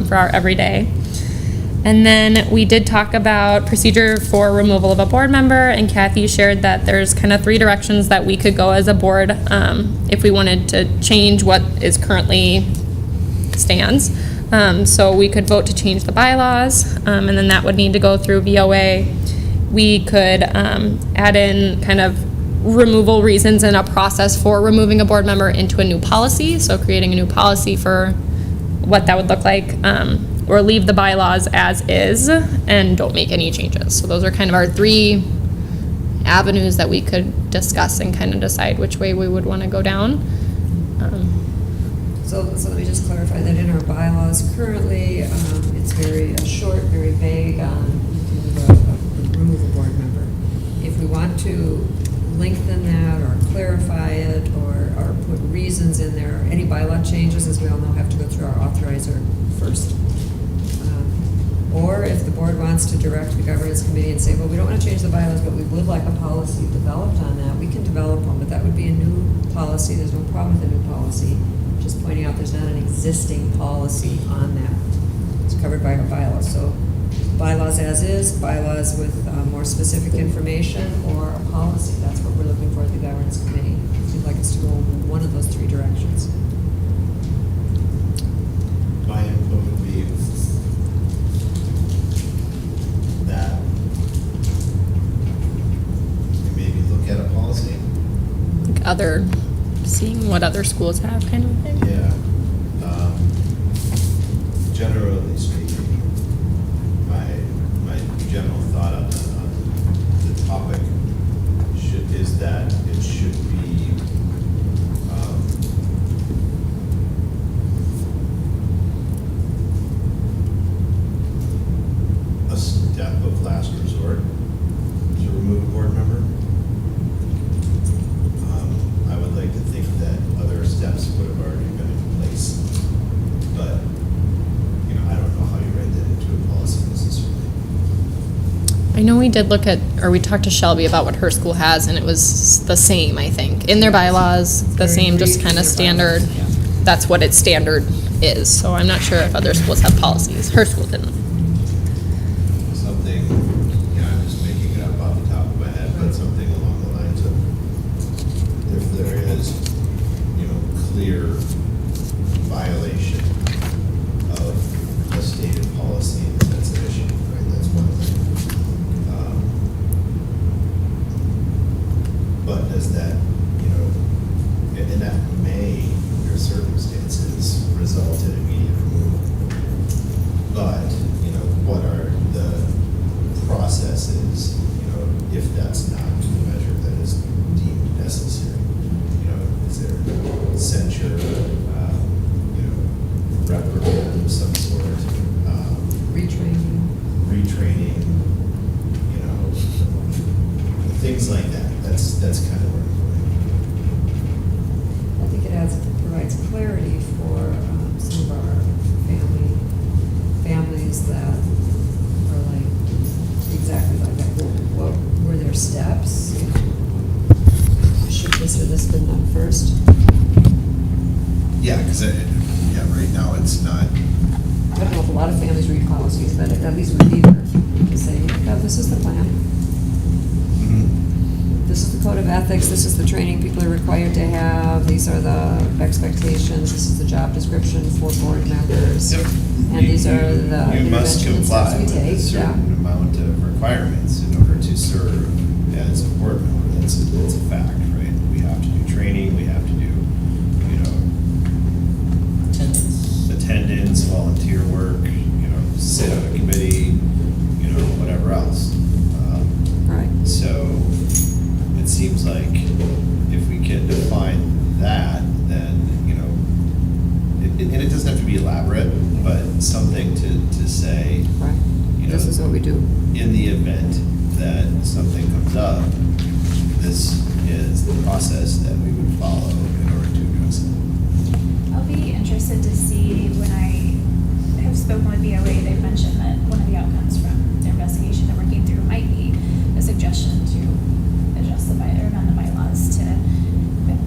for our everyday. And then we did talk about procedure for removal of a board member, and Kathy shared that there's kind of 3 directions that we could go as a board if we wanted to change what is currently stands. So we could vote to change the bylaws, and then that would need to go through VOA. We could add in kind of removal reasons and a process for removing a board member into a new policy, so creating a new policy for what that would look like, or leave the bylaws as is and don't make any changes. So those are kind of our 3 avenues that we could discuss and kind of decide which way we would want to go down. So let me just clarify that in our bylaws currently, it's very short, very vague on remove a board member. If we want to lengthen that or clarify it or put reasons in there, any bylaw changes, as we all know, have to go through our authorizer first. Or if the board wants to direct the governance committee and say, well, we don't want to change the bylaws, but we would like a policy developed on that, we can develop one, but that would be a new policy. There's no problem with a new policy. Just pointing out there's not an existing policy on that. It's covered by our bylaws. So bylaws as is, bylaws with more specific information, or a policy. That's what we're looking for at the governance committee. We'd like us to go in one of those three directions. My input would be that we maybe look at a policy. Like seeing what other schools have kind of thing. Yeah. Generally speaking, my general thought on the topic is that it should be a step of last resort to remove a board member. I would like to think that other steps would have already been in place, but, you know, I don't know how you write that into a policy necessarily. I know we did look at, or we talked to Shelby about what her school has, and it was the same, I think, in their bylaws, the same, just kind of standard. That's what its standard is, so I'm not sure if other schools have policies. Her school didn't. Something, you know, I'm just making it up off the top of my head, but something along the lines of, if there is, you know, clear violation of a stated policy, that's an issue, right? That's one thing. But does that, you know, and that may, under circumstances, result in immediate removal. But, you know, what are the processes, you know, if that's not the measure that is deemed necessary? You know, is there censure, you know, reprimand of some sort, retraining, you know, things like that. That's kind of where I'm going. I think it provides clarity for some of our families that are like, exactly like that. What were their steps? Should this or this been done first? Yeah, because right now it's not. I don't know if a lot of families read policies, but at least we read there to say, yeah, this is the plan. This is the code of ethics, this is the training people are required to have, these are the expectations, this is the job description for board members. Yep. And these are the You must intervention comply steps we with a take, yeah. certain amount of requirements in order to serve as a board member. That's a fact, right? We have to do training, we have to do, you know, attendance, volunteer work, you know, sit on a committee, you know, whatever else. Right. So it seems like if we can define that, then, you know, and it doesn't have to be elaborate, but something to say, Right. you know, This is what we do. in the event that something comes up, this is the process that we would follow in order to address it. I'll be interested to see when I have spoken with WLA, they've mentioned that one of the outcomes from the investigation they're working through might be a suggestion to adjust the or amend the bylaws to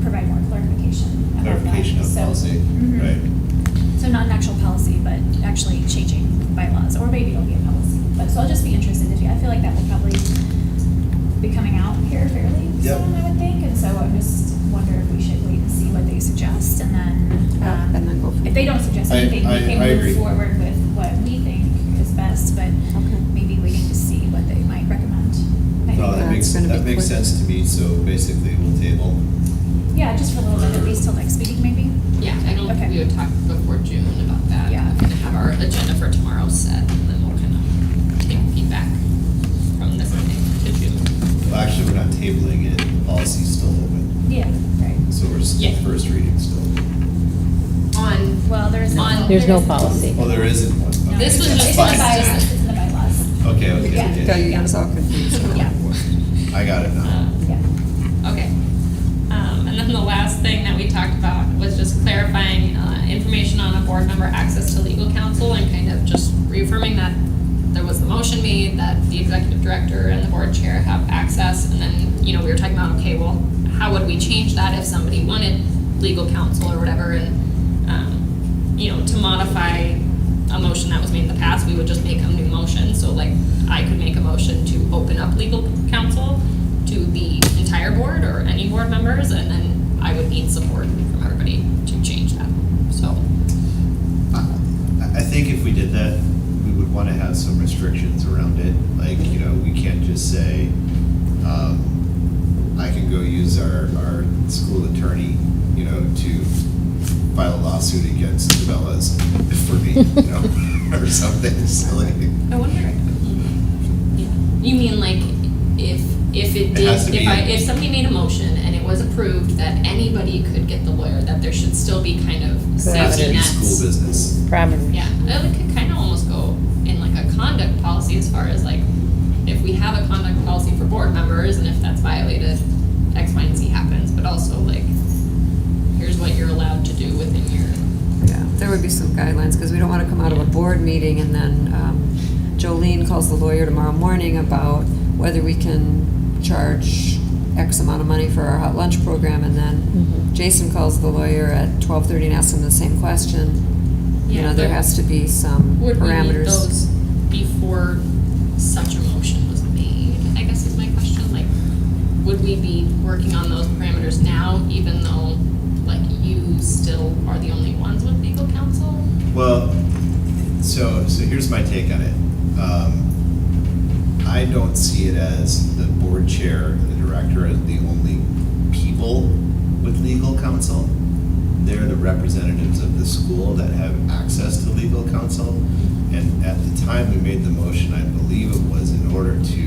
provide more clarification. about that. Clarification of So- policy, Mhm. right? So not an actual policy, but actually changing bylaws, or maybe it'll be a policy. But so I'll just be interested if I feel like that will probably be coming out here fairly Yep. soon, I would think. And so I just wonder if we should wait and see what they suggest, and then And then go from if they don't suggest I- anything, we can I move agree. forward with what we think is best. But Okay. maybe waiting to see what they might recommend. I No, think That's gonna be quick. sense to me, so basically we'll table. yeah, just for a little bit, at least till next meeting, maybe. Yeah, I don't Okay. think we would talk before June about that. Yeah. We're gonna have our agenda for tomorrow set, and then we'll kind of take feedback from this meeting to June. Well, actually, we're not tabling it, the policy's still open, Yeah, right. so we're Yeah. first reading still. On, Well, there's no. There's no policy. Oh, there isn't one. No, This was it's just in the fine. bylaws. It's in the bylaws. Okay, Yeah. okay. Okay, you got us all confused. Yeah. I got it now. Yeah. okay. And then the last thing that we talked about was just clarifying information on a board member access to legal counsel, and kind of just reaffirming that there was the motion made that the executive director and the board chair have access. And then, you know, we were talking about, okay, well, how would we change that if somebody wanted legal counsel or whatever? And, you know, to modify a motion that was made in the past, we would just make a new motion. So like, I could make a motion to open up legal counsel to the entire board or any board members, and then I would need support from everybody to change that, so. I think if we did that, we would want to have some restrictions around it. Like, you know, we can't just say, I can go use our school attorney, you know, to file a lawsuit against Cabela's for me, you know, or something silly. I wonder, you mean like if it did, has to be if somebody made a motion and it was approved that anybody could get the lawyer, that there should still be kind of It has to safety be nets. school business. Parameters. Yeah, it could kind of almost go in like a conduct policy as far as like, if we have a conduct policy for board members and if that's violated, X, Y, and Z happens, but also like, here's what you're allowed to do within your. Yeah, there would be some guidelines, because we don't want to come out of a board meeting and then Jolene calls the lawyer tomorrow morning about whether we can charge X amount of money for our hot lunch program, and then Jason calls the lawyer at 12:30 and asks him the same question. You know, there has to be some Would we need parameters. those before such a motion was made, I guess is my question, like, would we be working on those parameters now, even though, like, you still are the only ones with legal counsel? Well, so here's my take on it. I don't see it as the board chair and the director as the only people with legal counsel. They're the representatives of the school that have access to legal counsel. And at the time we made the motion, I believe it was in order to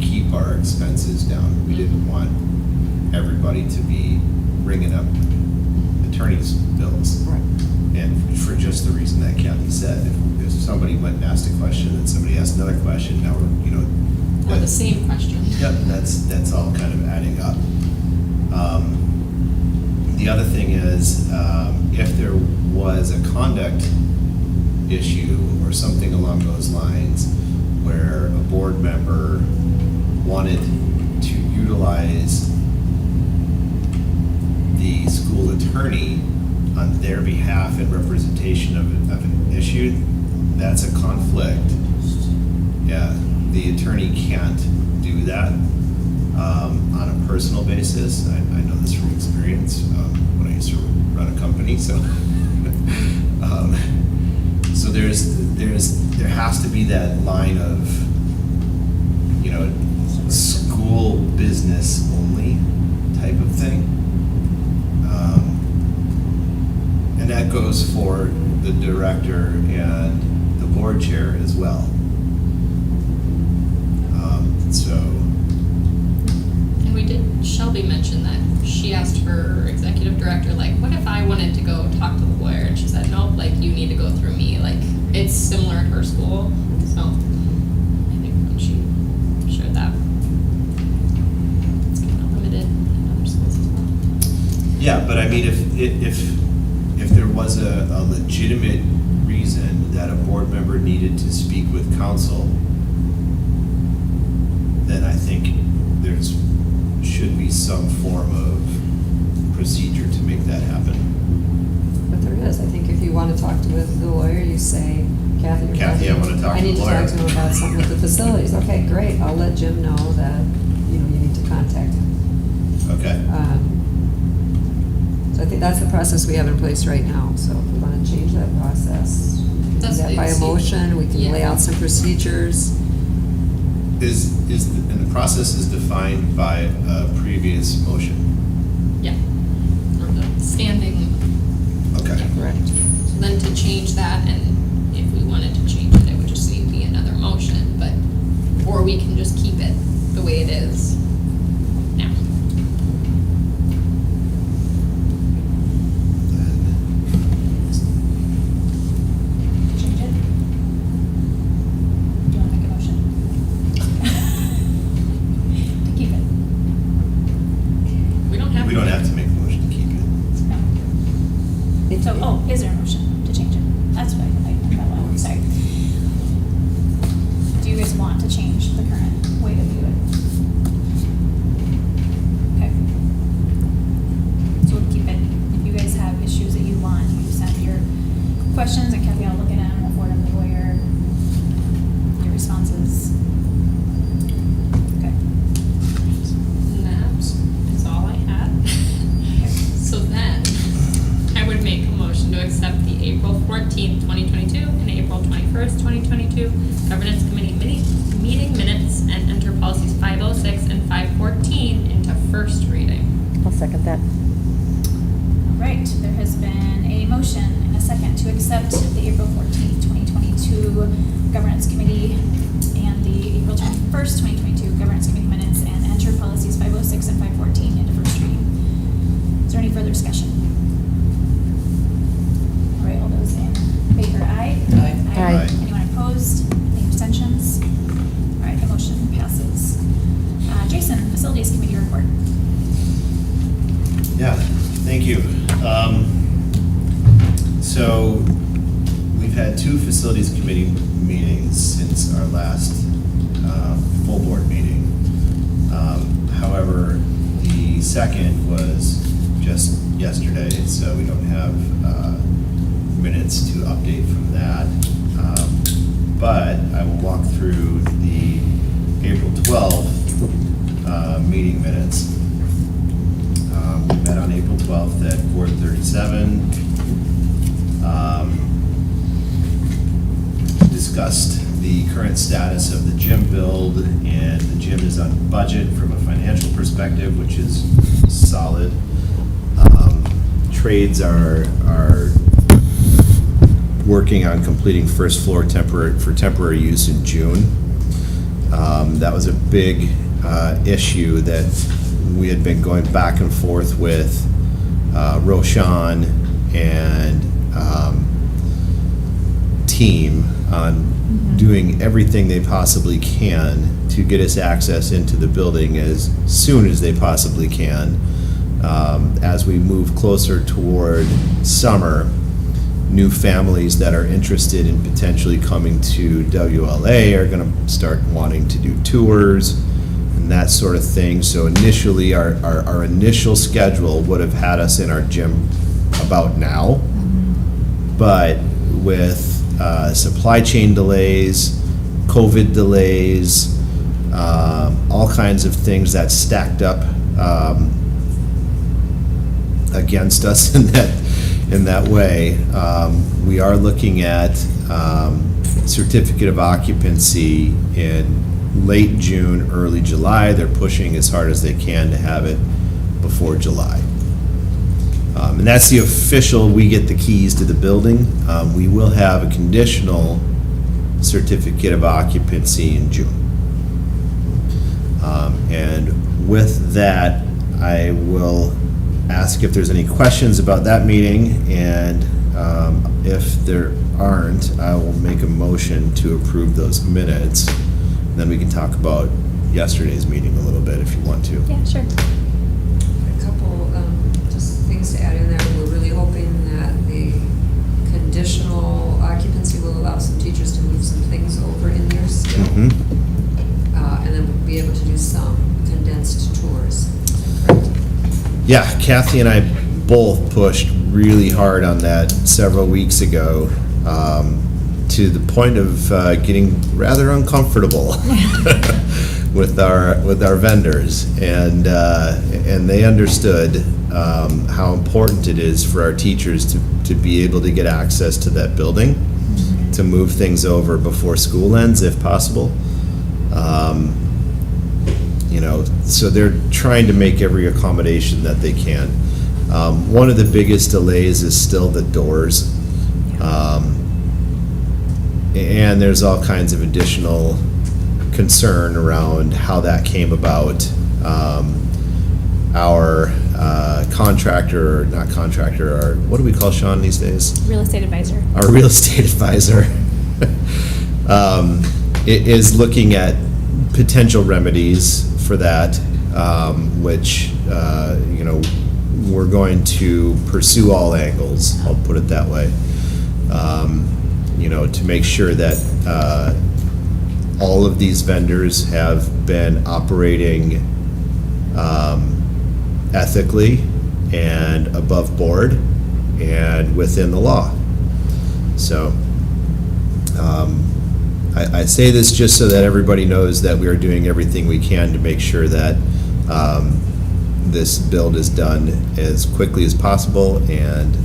keep our expenses down. We didn't want everybody to be ringing up attorney's bills. Right. And for just the reason that Kathy said, if somebody went and asked a question and somebody asked another question, now we're, you know. Or the same question? Yep, that's all kind of adding up. The other thing is, if there was a conduct issue or something along those lines where a board member wanted to utilize the school attorney on their behalf in representation of an issue, that's a conflict. Yeah, the attorney can't do that on a personal basis. I know this from experience when I used to run a company. So, so there has to be that line of, you know, school business only type of thing. And that goes for the director and the board chair as well. And we did, Shelby mentioned that she asked her executive director, like, what if I wanted to go talk to the lawyer? And she said, nope, like, you need to go through me. Like, it's similar at her school. So I think when she shared that, it's kind of limited in other schools as well. Yeah, but I mean, if there was a legitimate reason that a board member needed to speak with counsel, then I think there's should be some form of procedure to make that happen. But there is. I think if you want to talk with the lawyer, you say, Kathy, I want to talk I to need the to lawyer. talk to him about something with the facilities. Okay, great. I'll let Jim know that, you know, you need to contact him. Okay. So I think that's the process we have in place right now. So if we want to change that process, we can do That's that by a easy. motion. We can Yeah. lay out some procedures. And the process is defined by a previous motion. Yeah. Or the standing. Okay. Correct. So then to change that, and if we wanted to change it, it would just need to be another motion, but, or we can just keep it the way it is now. Change it? Do you want to make a motion? To keep it? We don't have. We don't have to make a motion to keep it. If- So, oh, is there a motion to change it? That's what I'm sorry. Do you guys want to change the current way to view it? questions, and Kathy, I'll look at them, we'll forward them to your responses. Okay. And that is all I had. So then, I would make a motion to accept the April 14th, 2022 and April 21st, 2022 Governance Committee meeting minutes and enter policies 506 and 514 into first reading. I'll second that. All right, there has been a motion and a second to accept the April 14th, 2022 Governance Committee and the April 21st, 2022 Governance Committee minutes and enter policies 506 and 514 into first reading. Is there any further discussion? All right, all those in favor, aye? Aye. Anyone opposed? Any abstentions? All right, the motion passes. Jason, Facilities Committee report. Yeah, thank you. So we've had 2 facilities committee meetings since our last full board meeting. However, the second was just yesterday, so we don't have minutes to update from that. But I will walk through the April 12th meeting minutes. We met on April 12th at 4:37. Discussed the current status of the gym build, and the gym is on budget from a financial perspective, which is solid. Trades are working on completing first floor temporary use in June. That was a big issue that we had been going back and forth with Roshan and team on doing everything they possibly can to get us access into the building as soon as they possibly can. As we move closer toward summer, new families that are interested in potentially coming to WLA are going to start wanting to do tours and that sort of thing. So initially, our initial schedule would have had us in our gym about now, but with supply chain delays, COVID delays, all kinds of things that stacked up against us in that way, we are looking at certificate of occupancy in late June, early July. They're pushing as hard as they can to have it before July. And that's the official, we get the keys to the building. We will have a conditional certificate of occupancy in June. And with that, I will ask if there's any questions about that meeting, and if there aren't, I will make a motion to approve those minutes. Then we can talk about yesterday's meeting a little bit if you want to. Yeah, sure. A couple, just things to add in there. We're really hoping that the conditional occupancy will allow some teachers to move some things over in there still. Mhm. And then we'll be able to do some condensed tours. Is that correct? Yeah, Kathy and I both pushed really hard on that several weeks ago, to the point of getting rather uncomfortable with our vendors, and they understood how important it is for our teachers to be able to get access to that building, to move things over before school ends if possible. So they're trying to make every accommodation that they can. One of the biggest delays is still the doors. And there's all kinds of additional concern around how that came about. Our contractor, not contractor, our, what do we call Sean these days? Real estate advisor. Our real estate advisor is looking at potential remedies for that, which, we're going to pursue all angles, I'll put it that way, to make sure that all of these vendors have been operating ethically and above board and within the law. So, I say this just so that everybody knows that we are doing everything we can to make sure that this build is done as quickly as possible and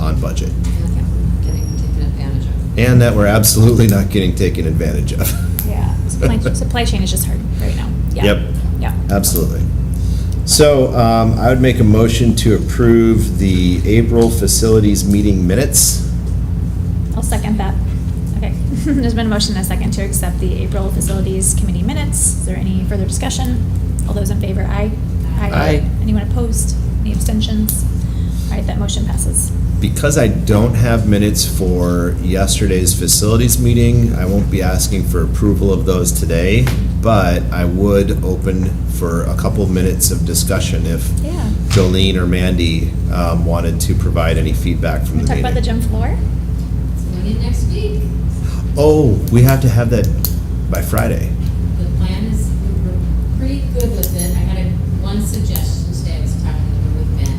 on budget. And that we're getting taken advantage of. And that we're absolutely not getting taken advantage of. Yeah, supply chain is just hard right now. Yeah. Yep. Yeah. Absolutely. So I would make a motion to approve the April facilities meeting minutes. I'll second that. Okay. There's been a motion and a second to accept the April Facilities Committee minutes. Is there any further discussion? All those in favor, aye? Aye. Anyone opposed? Any abstentions? All right, that motion passes. Because I don't have minutes for yesterday's facilities meeting, I won't be asking for approval of those today, but I would open for a couple of minutes of discussion if Yeah. Jolene or Mandy wanted to provide any feedback from Wanna the talk meeting. about the gym floor? It's going in next week. Oh, we have to have that by Friday. The plan is, we're pretty good with it. I had one suggestion today, I was talking with Ben,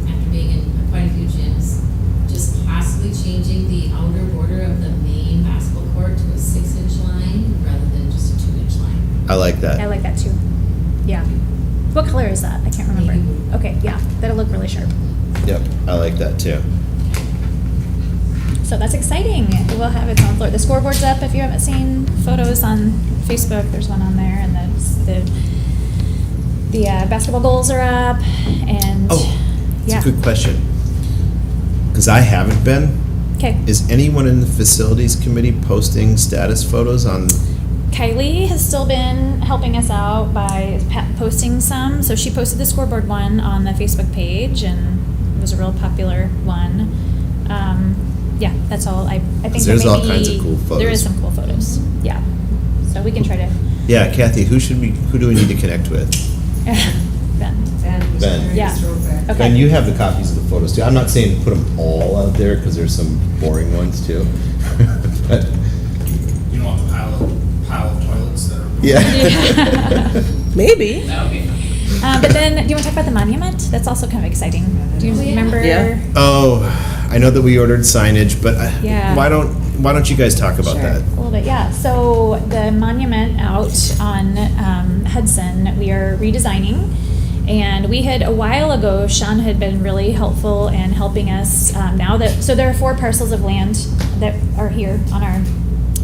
after being in quite a few gyms, just possibly changing the outer border of the main basketball court to a 6-inch line rather than just a 2-inch line. I like that. I like that too. Yeah. What color is that? I can't remember. Navy blue. Okay, yeah, that'll look really sharp. Yep, I like that too. So that's exciting. We'll have its own floor. The scoreboard's up. If you haven't seen photos on Facebook, there's one on there, and the basketball goals are up. And Oh, yeah. it's a good question. Because I haven't been. Okay. Is anyone in the facilities committee posting status photos on? Kylie has still been helping us out by posting some. So she posted the scoreboard one on the Facebook page, and it was a real popular one. Yeah, that's all. I think There's there may all kinds of be- cool photos. There is some cool photos. Yeah. So we can try to. Yeah, Kathy, who do we need to connect with? Ben. Ben. Yeah. Okay. Ben, you have the copies of the photos too. I'm not saying put them all out there because there's some boring ones too. But You don't want the pile of toilets that are. yeah. Maybe. That would be fun. But then, do you want to talk about the monument? That's also kind of exciting. Do you remember? Yeah. Oh, I know that we ordered signage, but Yeah. why don't you guys talk about Sure. that? A little bit, yeah. So the monument out on Hudson, we are redesigning. And we had, a while ago, Sean had been really helpful in helping us so there are 4 parcels of land that are here on our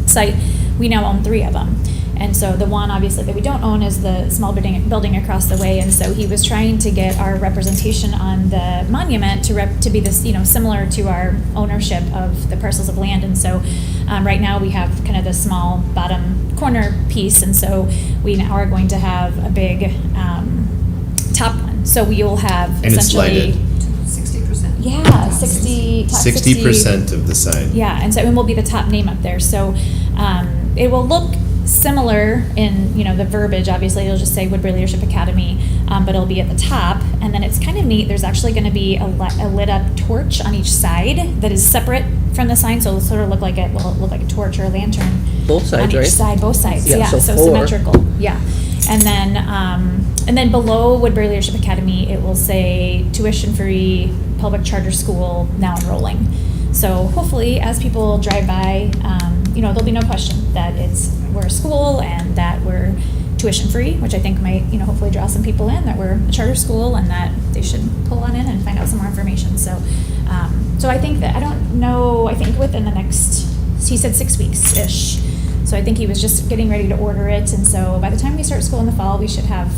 site. We now own 3 of them. And so the one, obviously, that we don't own is the small building across the way. And so he was trying to get our representation on the monument to be this, similar to our ownership of the parcels of land. And so right now we have kind of the small bottom corner piece. And so we now are going to have a big top one. So we will have And it's essentially. lighted. 60%. Yeah, 60% of the sign. Yeah, and will be the top name up there. So it will look similar in, the verbiage. Obviously, it'll just say Woodbury Leadership Academy, but it'll be at the top. And then it's kind of neat. There's actually going to be a lit up torch on each side that is separate from the sign. So it'll sort of look like a torch or a lantern. Both sides, on right? each side, both sides. Yeah, Yeah, so so 4. symmetrical. Yeah. And then below Woodbury Leadership Academy, it will say tuition free public charter school now enrolling. So hopefully, as people drive by, there'll be no question that we're a school and that we're tuition free, which I think might, hopefully draw some people in, that we're a charter school and that they should pull on in and find out some more information. So, so I think that, I don't know, I think within the next, he said 6 weeks-ish. So I think he was just getting ready to order it. And so by the time we start school in the fall, we should have,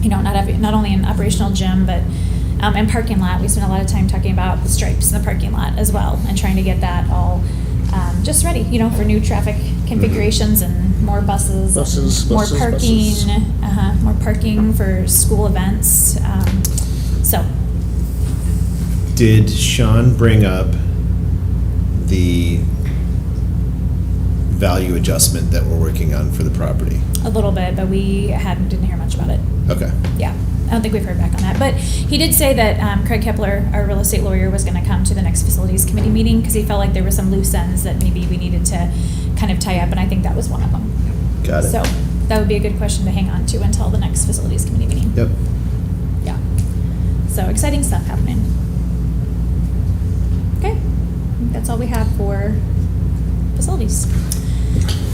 not only an operational gym, but and parking lot. We spent a lot of time talking about the stripes in the parking lot as well and trying to get that all just ready, for new traffic configurations and more buses. More parking, more parking for school events. So. Did Sean bring up the value adjustment that we're working on for the property? A little bit, but we didn't hear much about it. Okay. Yeah, I don't think we've heard back on that. But he did say that Craig Kepler, our real estate lawyer, was going to come to the next facilities committee meeting because he felt like there were some loose ends that maybe we needed to kind of tie up, and I think that was one of them. Got it. So that would be a good question to hang on to until the next facilities committee meeting. Yep. Yeah. So exciting stuff happening. Okay. that's all we have for facilities.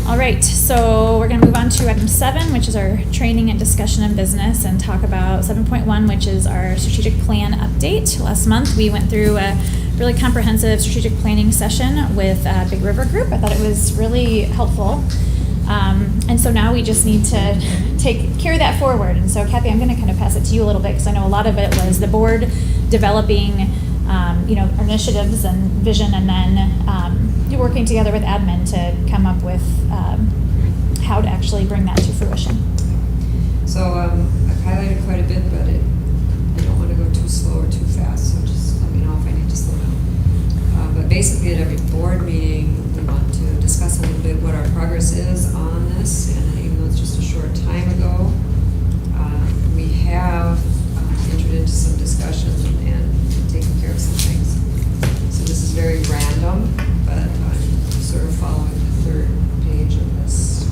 All right, so we're gonna move on to item 7, which is our training and discussion of business, and talk about 7.1, which is our strategic plan update. Last month, we went through a really comprehensive strategic planning session with Big River Group. I thought it was really helpful. And so now we just need to carry that forward. And so Kathy, I'm gonna kind of pass it to you a little bit, because I know a lot of it was the board developing our initiatives and vision, and then you're working together with admin to come up with how to actually bring that to fruition. So I've highlighted quite a bit, but I don't want to go too slow or too fast, so just let me know if I need to slow down. But basically at every board meeting, we want to discuss a little bit what our progress is on this, and even though it's just a short time ago, we have entered into some discussions and taken care of some things. So this is very random, but I'm sort of following the third page of this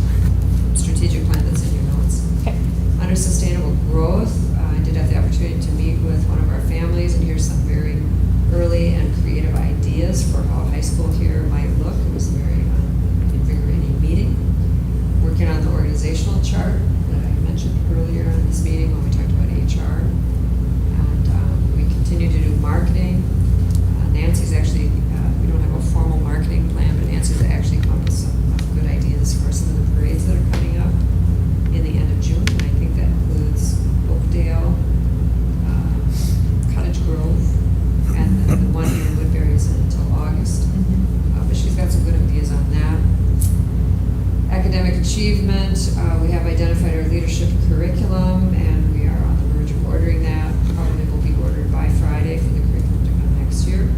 strategic plan that's in your notes. Okay. Under sustainable growth, I did have the opportunity to meet with one of our families and hear some very early and creative ideas for how high school here might look. It was a very invigorating meeting. Working on the organizational chart that I mentioned earlier in this meeting when we talked about HR. And we continue to do marketing. Nancy's actually, we don't have a formal marketing plan, but Nancy's actually come up with some good ideas for some of the parades that are coming up in the end of June. And I think that includes Oakdale, Cottage Grove, and the one here in Woodbury isn't until August. But she's got some good ideas on that. Academic achievement, we have identified our leadership curriculum, and we are on the verge of ordering that. Probably will be ordered by Friday for the curriculum to come next year.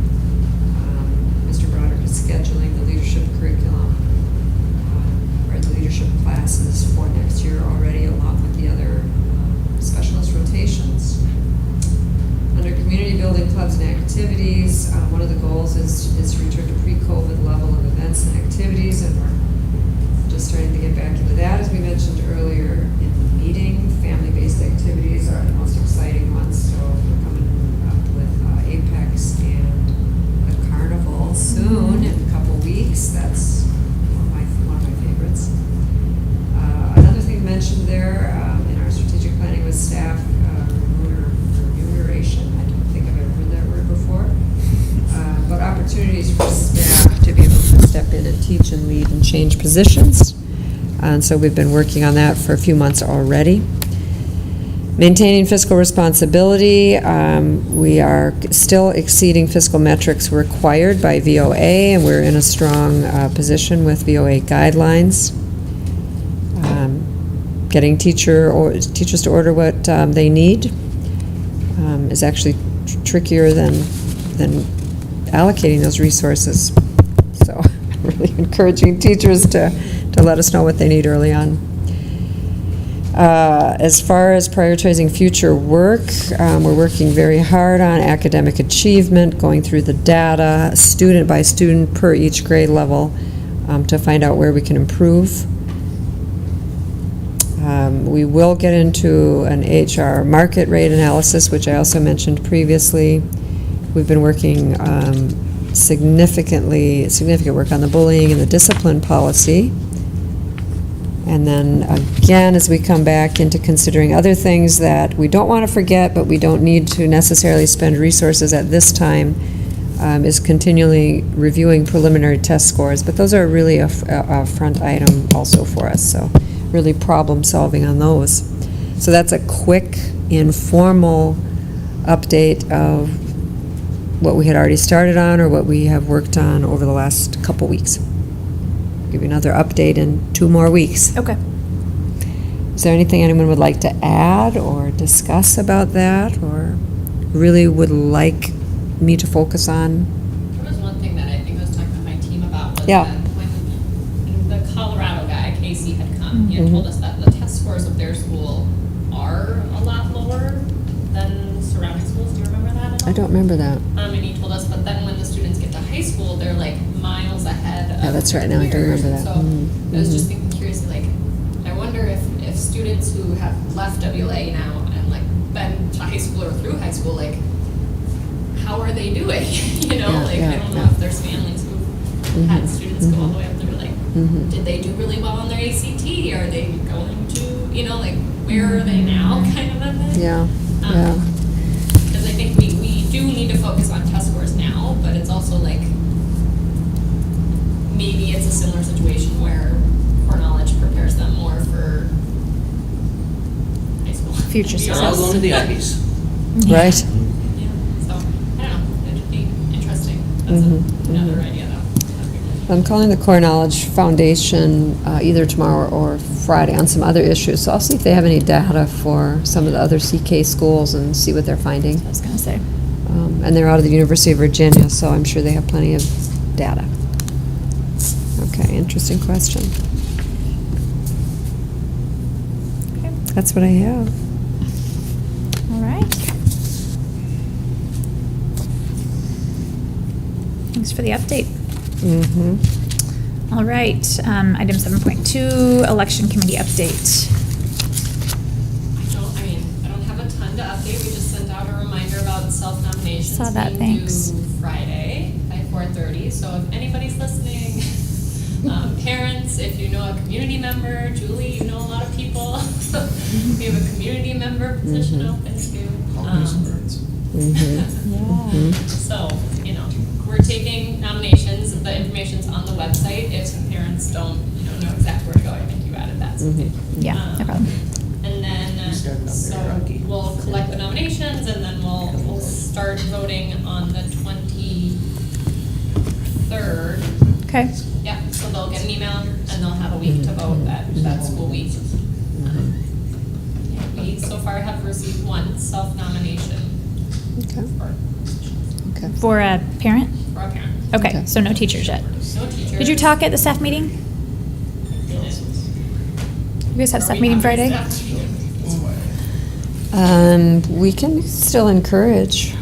Mr. Broderick is scheduling the leadership curriculum, or the leadership classes for next year already, along with the other specialist rotations. Under community building clubs and activities, one of the goals is to return to pre-COVID level of events and activities, and we're just starting to get back into that. As we mentioned earlier in the meeting, family-based activities are the most exciting ones, so we're coming up with Apex and a carnival soon in a couple weeks. That's one of my favorites. Another thing mentioned there in our strategic planning with staff remuneration. I don't think I've ever heard that word before. But opportunities for staff to be able to step in and teach and lead and change positions. And so we've been working on that for a few months already. Maintaining fiscal responsibility, we are still exceeding fiscal metrics required by VOA, and we're in a strong position with VOA guidelines. Getting teachers to order what they need is actually trickier than allocating those resources. So I'm really encouraging teachers to let us know what they need early on. As far as prioritizing future work, we're working very hard on academic achievement, going through the data, student by student per each grade level, to find out where we can improve. We will get into an HR market rate analysis, which I also mentioned previously. We've been working significant work on the bullying and the discipline policy. And then again, as we come back into considering other things that we don't want to forget, but we don't need to necessarily spend resources at this time, is continually reviewing preliminary test scores. But those are really a front item also for us, so really problem solving on those. So that's a quick, informal update of what we had already started on or what we have worked on over the last couple weeks. Give you another update in 2 more weeks. Okay. Is there anything anyone would like to add or discuss about that, or really would like me to focus on? There was one thing that I think I was talking with my team about was Yeah. that when the Colorado guy, Casey, had come, he had told us that the test scores of their school are a lot lower than surrounding schools. Do you remember that at all? I don't remember that. And he told us, but then when the students get to high school, they're like miles ahead of Yeah, that's right. Now I do peers. remember that. So Mhm. I was just thinking curiously, like, I wonder if students who have left WLA now and like been to high school or through high school, like, how are they doing? You know, Yeah, like, yeah, I don't know yeah. if there's families who've had students go all the way up there, like, did they do really well on their ACT? Are they going to, you know, like, where are they now, kind of a thing? Yeah, yeah. Because I think we do need to focus on test scores now, but it's also like, maybe it's a similar situation where core knowledge prepares them more for high school. Future Beyond. success. Going to the Ivys. Right. Yeah, so, I don't know, it'd be interesting. That's another idea though. I'm calling the Core Knowledge Foundation either tomorrow or Friday on some other issues. So I'll see if they have any data for some of the other CK schools and see what they're finding. I was gonna say. And they're out of the University of Virginia, so I'm sure they have plenty of data. Okay, interesting question. Okay. That's what I have. All right. Thanks for the update. Mm-hmm. All right, item 7.2, election committee update. I don't have a ton to update, we just sent out a reminder about self-nominations. Saw that, being thanks. due Friday by 4:30, so if anybody's listening, parents, if you know a community member, Julie, you know a lot of people. We have a community member position open too. Call me some birds. Mm-hmm. So, you know, we're taking nominations, the information's on the website, if some parents don't, know exactly where to go, I think you added that. Sophie. Yeah, no problem. And then, so we'll collect the nominations and then we'll start voting on the 23rd. Okay. Yeah, so they'll get an email and they'll have a week to vote that school week. Yeah, we so far have received one self-nomination Okay. for For a parent? a parent. Okay, Okay. so no teachers yet. No teachers. Did you talk at the staff meeting? You guys have staff meeting Friday? We can still encourage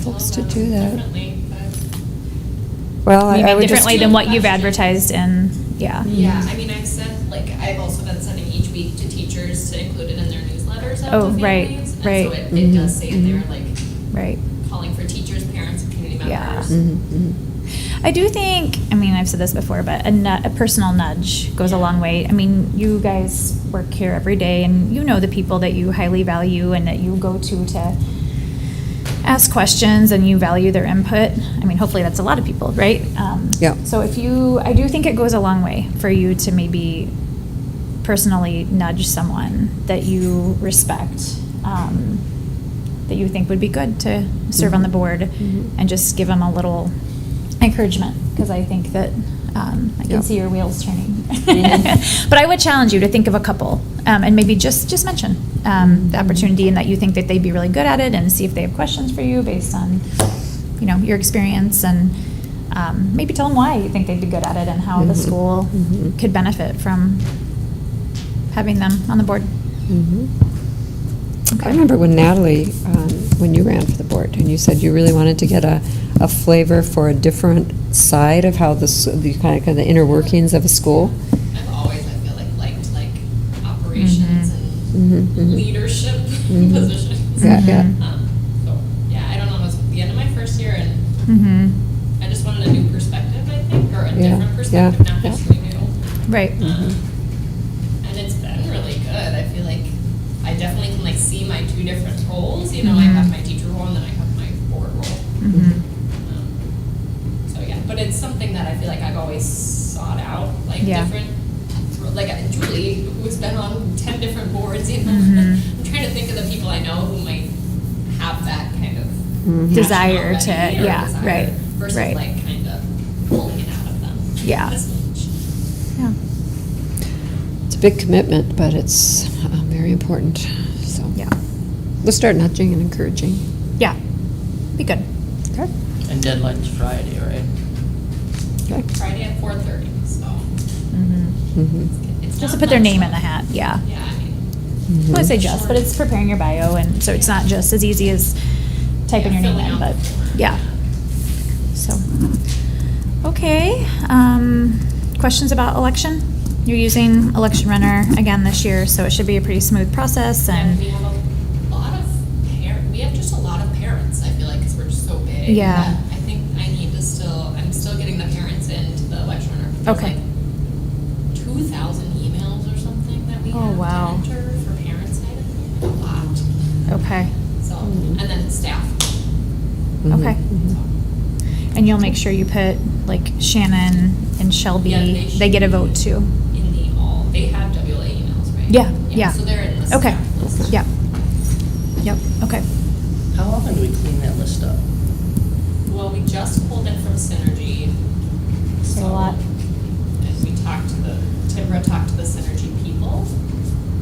folks to do that. Well, You I mean would just. differently than what you've advertised in, yeah. Yeah, I mean, I've said, like, I've also been sending each week to teachers to include it in their newsletters Oh, of the right, families. right. And so it does say in there, like, Right. calling for teachers, parents, and community Yeah. members. I do think, I've said this before, but a personal nudge goes a long way. You guys work here every day and you know the people that you highly value and that you go to ask questions and you value their input. Hopefully that's a lot of people, right? Yeah. So I do think it goes a long way for you to maybe personally nudge someone that you respect, that you think would be good to serve on the board and just give them a little encouragement, because I think that I can Yeah. see your wheels turning. But I would challenge you to think of a couple and maybe just mention the opportunity and that you think that they'd be really good at it, and see if they have questions for you based on your experience, and maybe tell them why you think they'd be good at it and how the school could benefit from having them on the board. I remember when Natalie, when you ran for the board, and you said you really wanted to get a flavor for a different side of how the kind of the inner workings of a school. I've always, I feel liked operations and leadership positions. Yeah, yeah. So, yeah, I don't know, it was the end of my first year and I just wanted a new perspective, I think, or a Yeah, different perspective, yeah, not yeah. necessarily new. Right. And it's been really good. I feel like I definitely can see my two different roles. I have my teacher role and then I have my board role. So yeah, but it's something that I feel like I've always sought out, Yeah. different, Julie, who's been on 10 different boards, I'm trying to think of the people I know who might have that kind of passion Desire already, to- or yeah, desire right, versus right. kind of pulling it out of them. Yeah. This much. Yeah. It's a big commitment, but it's very important. So Yeah. we'll start nudging and encouraging. Yeah. Be good. Okay. And deadline's Friday, right? Okay. Friday at 4:30, so it's Just to not put their much name in the longer. hat, yeah. Yeah, I mean. I would say just, but it's preparing your bio, and so it's not just as easy as typing your name in, but, yeah. So, okay, questions about election? You're using Election Runner again this year, so it should be a pretty smooth process, And and, we have a lot of we have just a lot of parents. I feel Friday. Yeah. that I think I'm still getting the parents into the election runner. There's Okay. like 2,000 emails or something that we Oh, have wow. to enter for parents' night. A lot. Okay, So, and then staff. okay. And you'll make sure you put like Shannon and Shelby, Yeah, they get a should vote too. be in the all. They have WLA emails, right? Yeah, yeah. So they're in the Okay, staff list. yep. Yep, okay. How often do we clean that list up? Well, we just pulled it from Synergy. A lot. And we Timbra talked to the Synergy people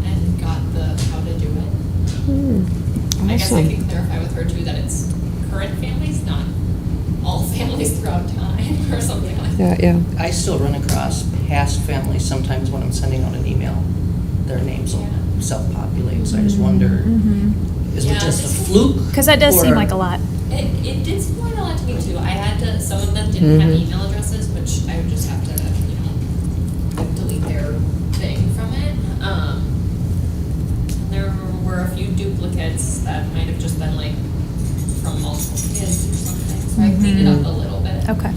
and got the how to do it. I guess I can clarify with her too that it's current families, not all families throughout time or something like that. Yeah. I still run across past families sometimes when I'm sending out an email. Their names will Yeah. self-populate, so I just wonder, is it Yeah, just a it's- fluke? Because that does seem or- like a lot. It did seem like a lot to me too. I had to, some of them didn't have Mhm. email addresses, which I would just have to, delete their thing from it. There were a few duplicates that might have just been like from multiple kids or something, so I cleaned it up a little bit. Okay,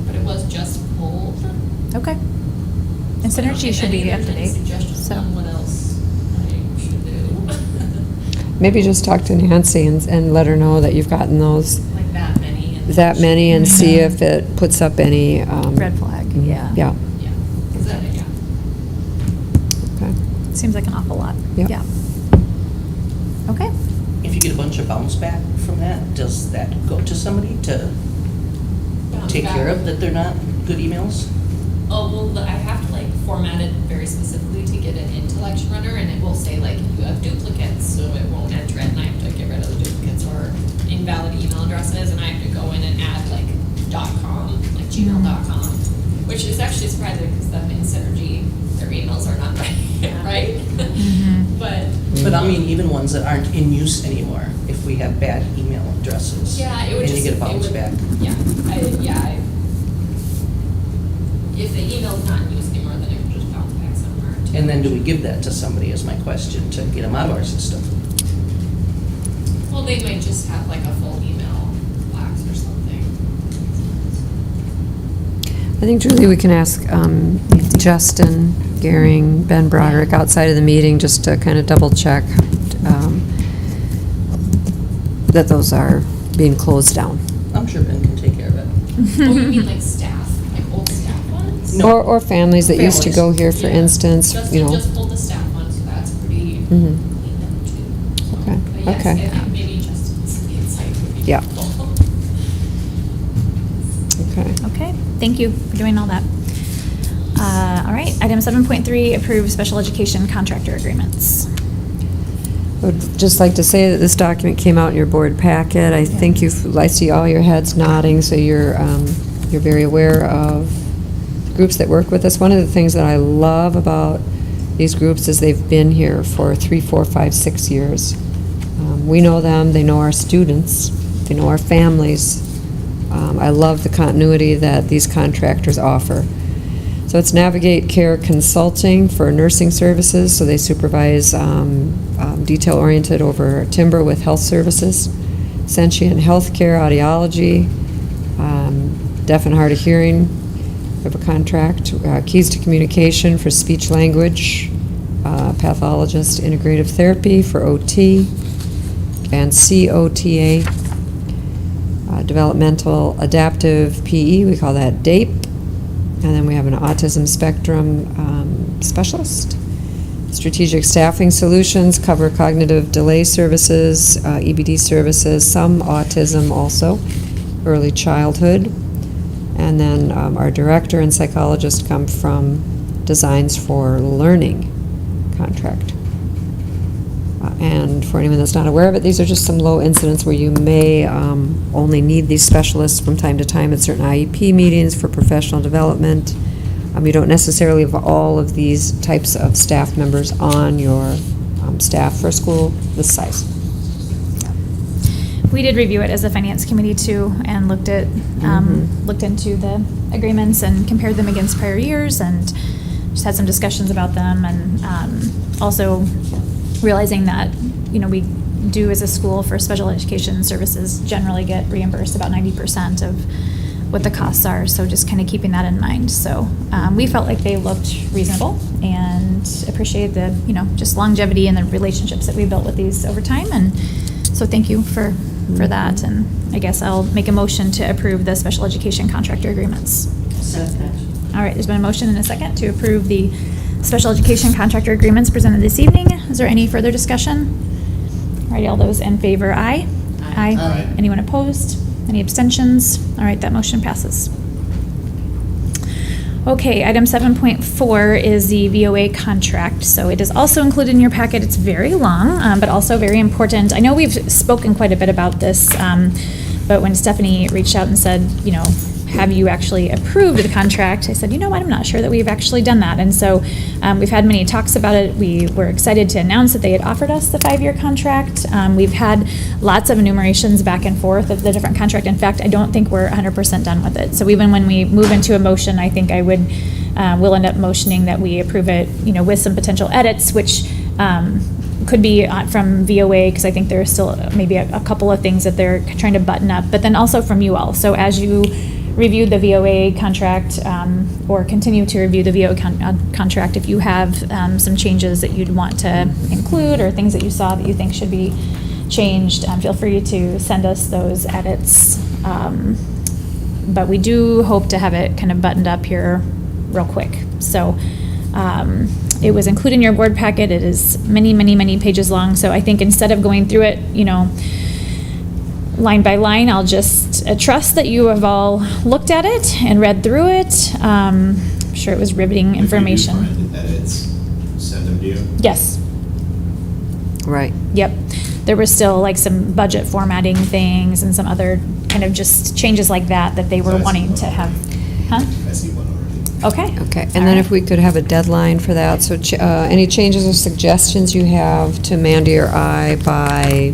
But it was just pulled. okay. And So I don't Synergy think should be up there's to any date. suggestions So, on what else I should do. Maybe just talk to Nancy and let her know that you've gotten those, Like that many. and see if it puts up any. red flag, yeah. Yeah, Yeah. Is that it? Yeah. okay. Seems like an awful lot. Yep. Yeah. Okay. If you get a bunch of bounce back from that, does that go to somebody to take care of that they're not good emails? Oh, well, I have to like format it very specifically to get it into Election Runner, and it will say like you have duplicates, so it won't enter it, and I have to get rid of the duplicates or invalid email addresses, and I have to go in and add like .com, like gmail.com, which is actually surprising because them in Synergy, their emails are not right, right? But I mean, even ones that aren't in use anymore, if we have bad email addresses. Yeah, it would and just. you get a it bounce would- back. Yeah, if the email's not in use anymore, then it would just bounce back somewhere. too. And then do we give that to somebody, is my question, to get them out of our system? Well, they might just have like a full email box or something. I think, Julie, we can ask Justin, Gehring, Ben Broderick outside of the meeting just to kind of double check that those are being closed down. I'm sure Ben can take care of it. Oh, you mean like staff, like old staff ones? No. Or families that used to go here, for Yeah. instance, Justin you know. just pulled the staff one, so that's pretty Mhm. clean up too. So, Okay, But yes, okay. I think maybe Justin's insight would be Yeah. helpful. Okay. Okay, thank you for doing all that. All right, item 7.3, approve special education contractor agreements. I would just like to say that this document came out in your board packet. I think I see all your heads nodding, so you're very aware of the groups that work with us. One of the things that I love about these groups is they've been here for 3, 4, 5, 6 years. We know them, they know our students, they know our families. I love the continuity that these contractors offer. So it's Navigate Care Consulting for nursing services, so they supervise detail-oriented over Timbra with health services, Sentient Healthcare, audiology, deaf and hard of hearing, we have a contract, Keys to Communication for speech language, pathologist integrative therapy for OT, and COTA, developmental adaptive PE, we call that DAPE. And then we have an autism spectrum specialist. Strategic staffing solutions cover cognitive delay services, EBD services, some autism also, early childhood. And then our director and psychologist come from Designs for Learning contract. And for anyone that's not aware of it, these are just some low incidents where you may only need these specialists from time to time at certain IEP meetings for professional development. You don't necessarily have all of these types of staff members on your staff for a school this size. We did review it as a finance committee too, and looked into the agreements and compared them against prior years, and just had some discussions about them, and also realizing that, we do as a school for special education services generally get reimbursed about 90% of what the costs are, so just kind of keeping that in mind. So we felt like they looked reasonable and appreciate the, just longevity and the relationships that we built with these over time. And so thank you for that. And I guess I'll make a motion to approve the special education contractor agreements. Second. All right, there's been a motion and a second to approve the special education contractor agreements presented this evening. Is there any further discussion? All right, all those in favor, aye. Aye. Aye. Anyone opposed? Any abstentions? All right, that motion passes. Okay, item 7.4 is the VOA contract. So it is also included in your packet. It's very long, but also very important. I know we've spoken quite a bit about this, but when Stephanie reached out and said, have you actually approved the contract? I said, what, I'm not sure that we've actually done that. And so we've had many talks about it. We were excited to announce that they had offered us the 5-year contract. We've had lots of enumerations back and forth of the different contract. In fact, I don't think we're 100% done with it. So even when we move into a motion, I think we'll end up motioning that we approve it, with some potential edits, which could be from VOA, because I think there are still maybe a couple of things that they're trying to button up, but then also from you all. So as you review the VOA contract, or continue to review the VOA contract, if you have some changes that you'd want to include or things that you saw that you think should be changed, feel free to send us those edits. But we do hope to have it kind of buttoned up here real quick. So it was included in your board packet. It is many, many, many pages long. So I think instead of going through it, line by line, I'll just trust that you have all looked at it and read through it. I'm sure it was riveting information. If you do find edits, send them to you. Yes. Right. Yep. There were still like some budget formatting things and some other kind of just changes like that they were wanting to have. Huh? I see one already. Okay. Okay, and then if we could have a deadline for that, so any changes or suggestions you have to Mandy or I by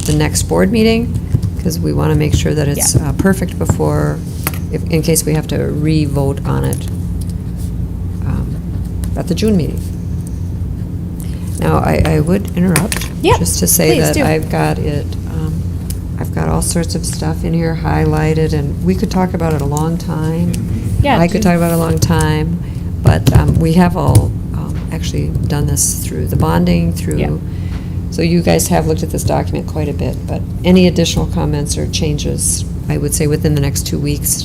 the next board meeting? Because we want to make sure that it's perfect before, in case we have to re-vote on it at the June meeting. Now, I would interrupt, just to say please that do. I've got it, I've got all sorts of stuff in here highlighted, and we could talk about it a long time. Yeah. I could talk about it a long time, but we have all actually done this through the bonding, through, so you guys have looked at this document quite a bit, but any additional comments or changes, I would say within the next 2 weeks.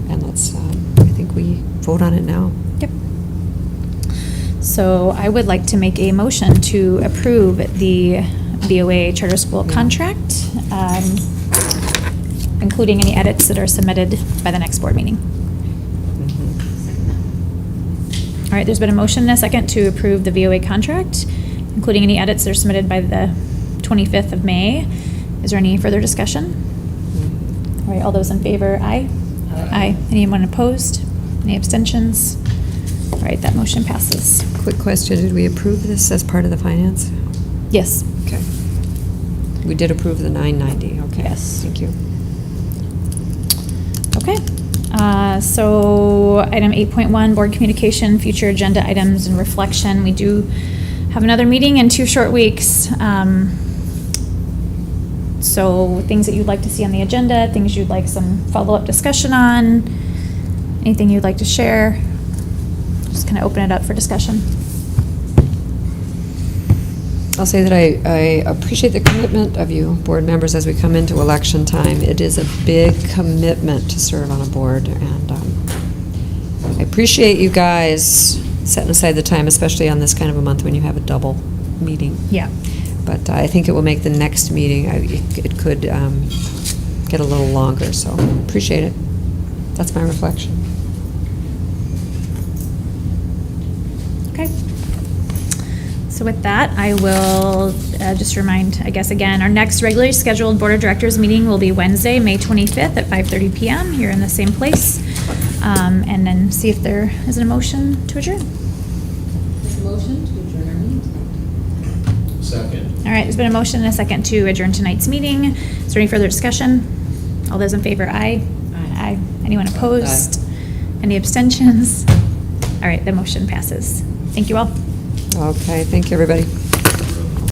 And let's, I think we vote on it now. Yep. So I would like to make a motion to approve the VOA charter school contract, including any edits that are submitted by the next board meeting. All right, there's been a motion and a second to approve the VOA contract, including any edits that are submitted by the 25th of May. Is there any further discussion? All right, all those in favor, aye? Aye. Anyone opposed? Any abstentions? All right, that motion passes. Quick question, did we approve this as part of the finance? Yes. Okay. We did approve the 990, okay. Yes. Thank you. Okay. So item 8.1, board communication, future agenda items and reflection. We do have another meeting in 2 short weeks. So things that you'd like to see on the agenda, things you'd like some follow-up discussion on, anything you'd like to share, just kind of open it up for discussion. I'll say that I appreciate the commitment of you, board members, as we come into election time. It is a big commitment to serve on a board, and I appreciate you guys setting aside the time, especially on this kind of a month when you have a double meeting. Yeah. But I think it will make the next meeting, it could get a little longer, so appreciate it. That's my reflection. Okay. So with that, I will just remind, I guess, again, our next regularly scheduled Board of Directors meeting will be Wednesday, May 25th at 5:30 p.m. here in the same place. And then see if there is a motion to adjourn. Motion to adjourn our meeting tonight. Second. All right, there's been a motion and a second to adjourn tonight's meeting. Is there any further discussion? All those in favor, aye? Aye. Anyone opposed? Any abstentions? All right, the motion passes. Thank you all. Okay, thank you, everybody.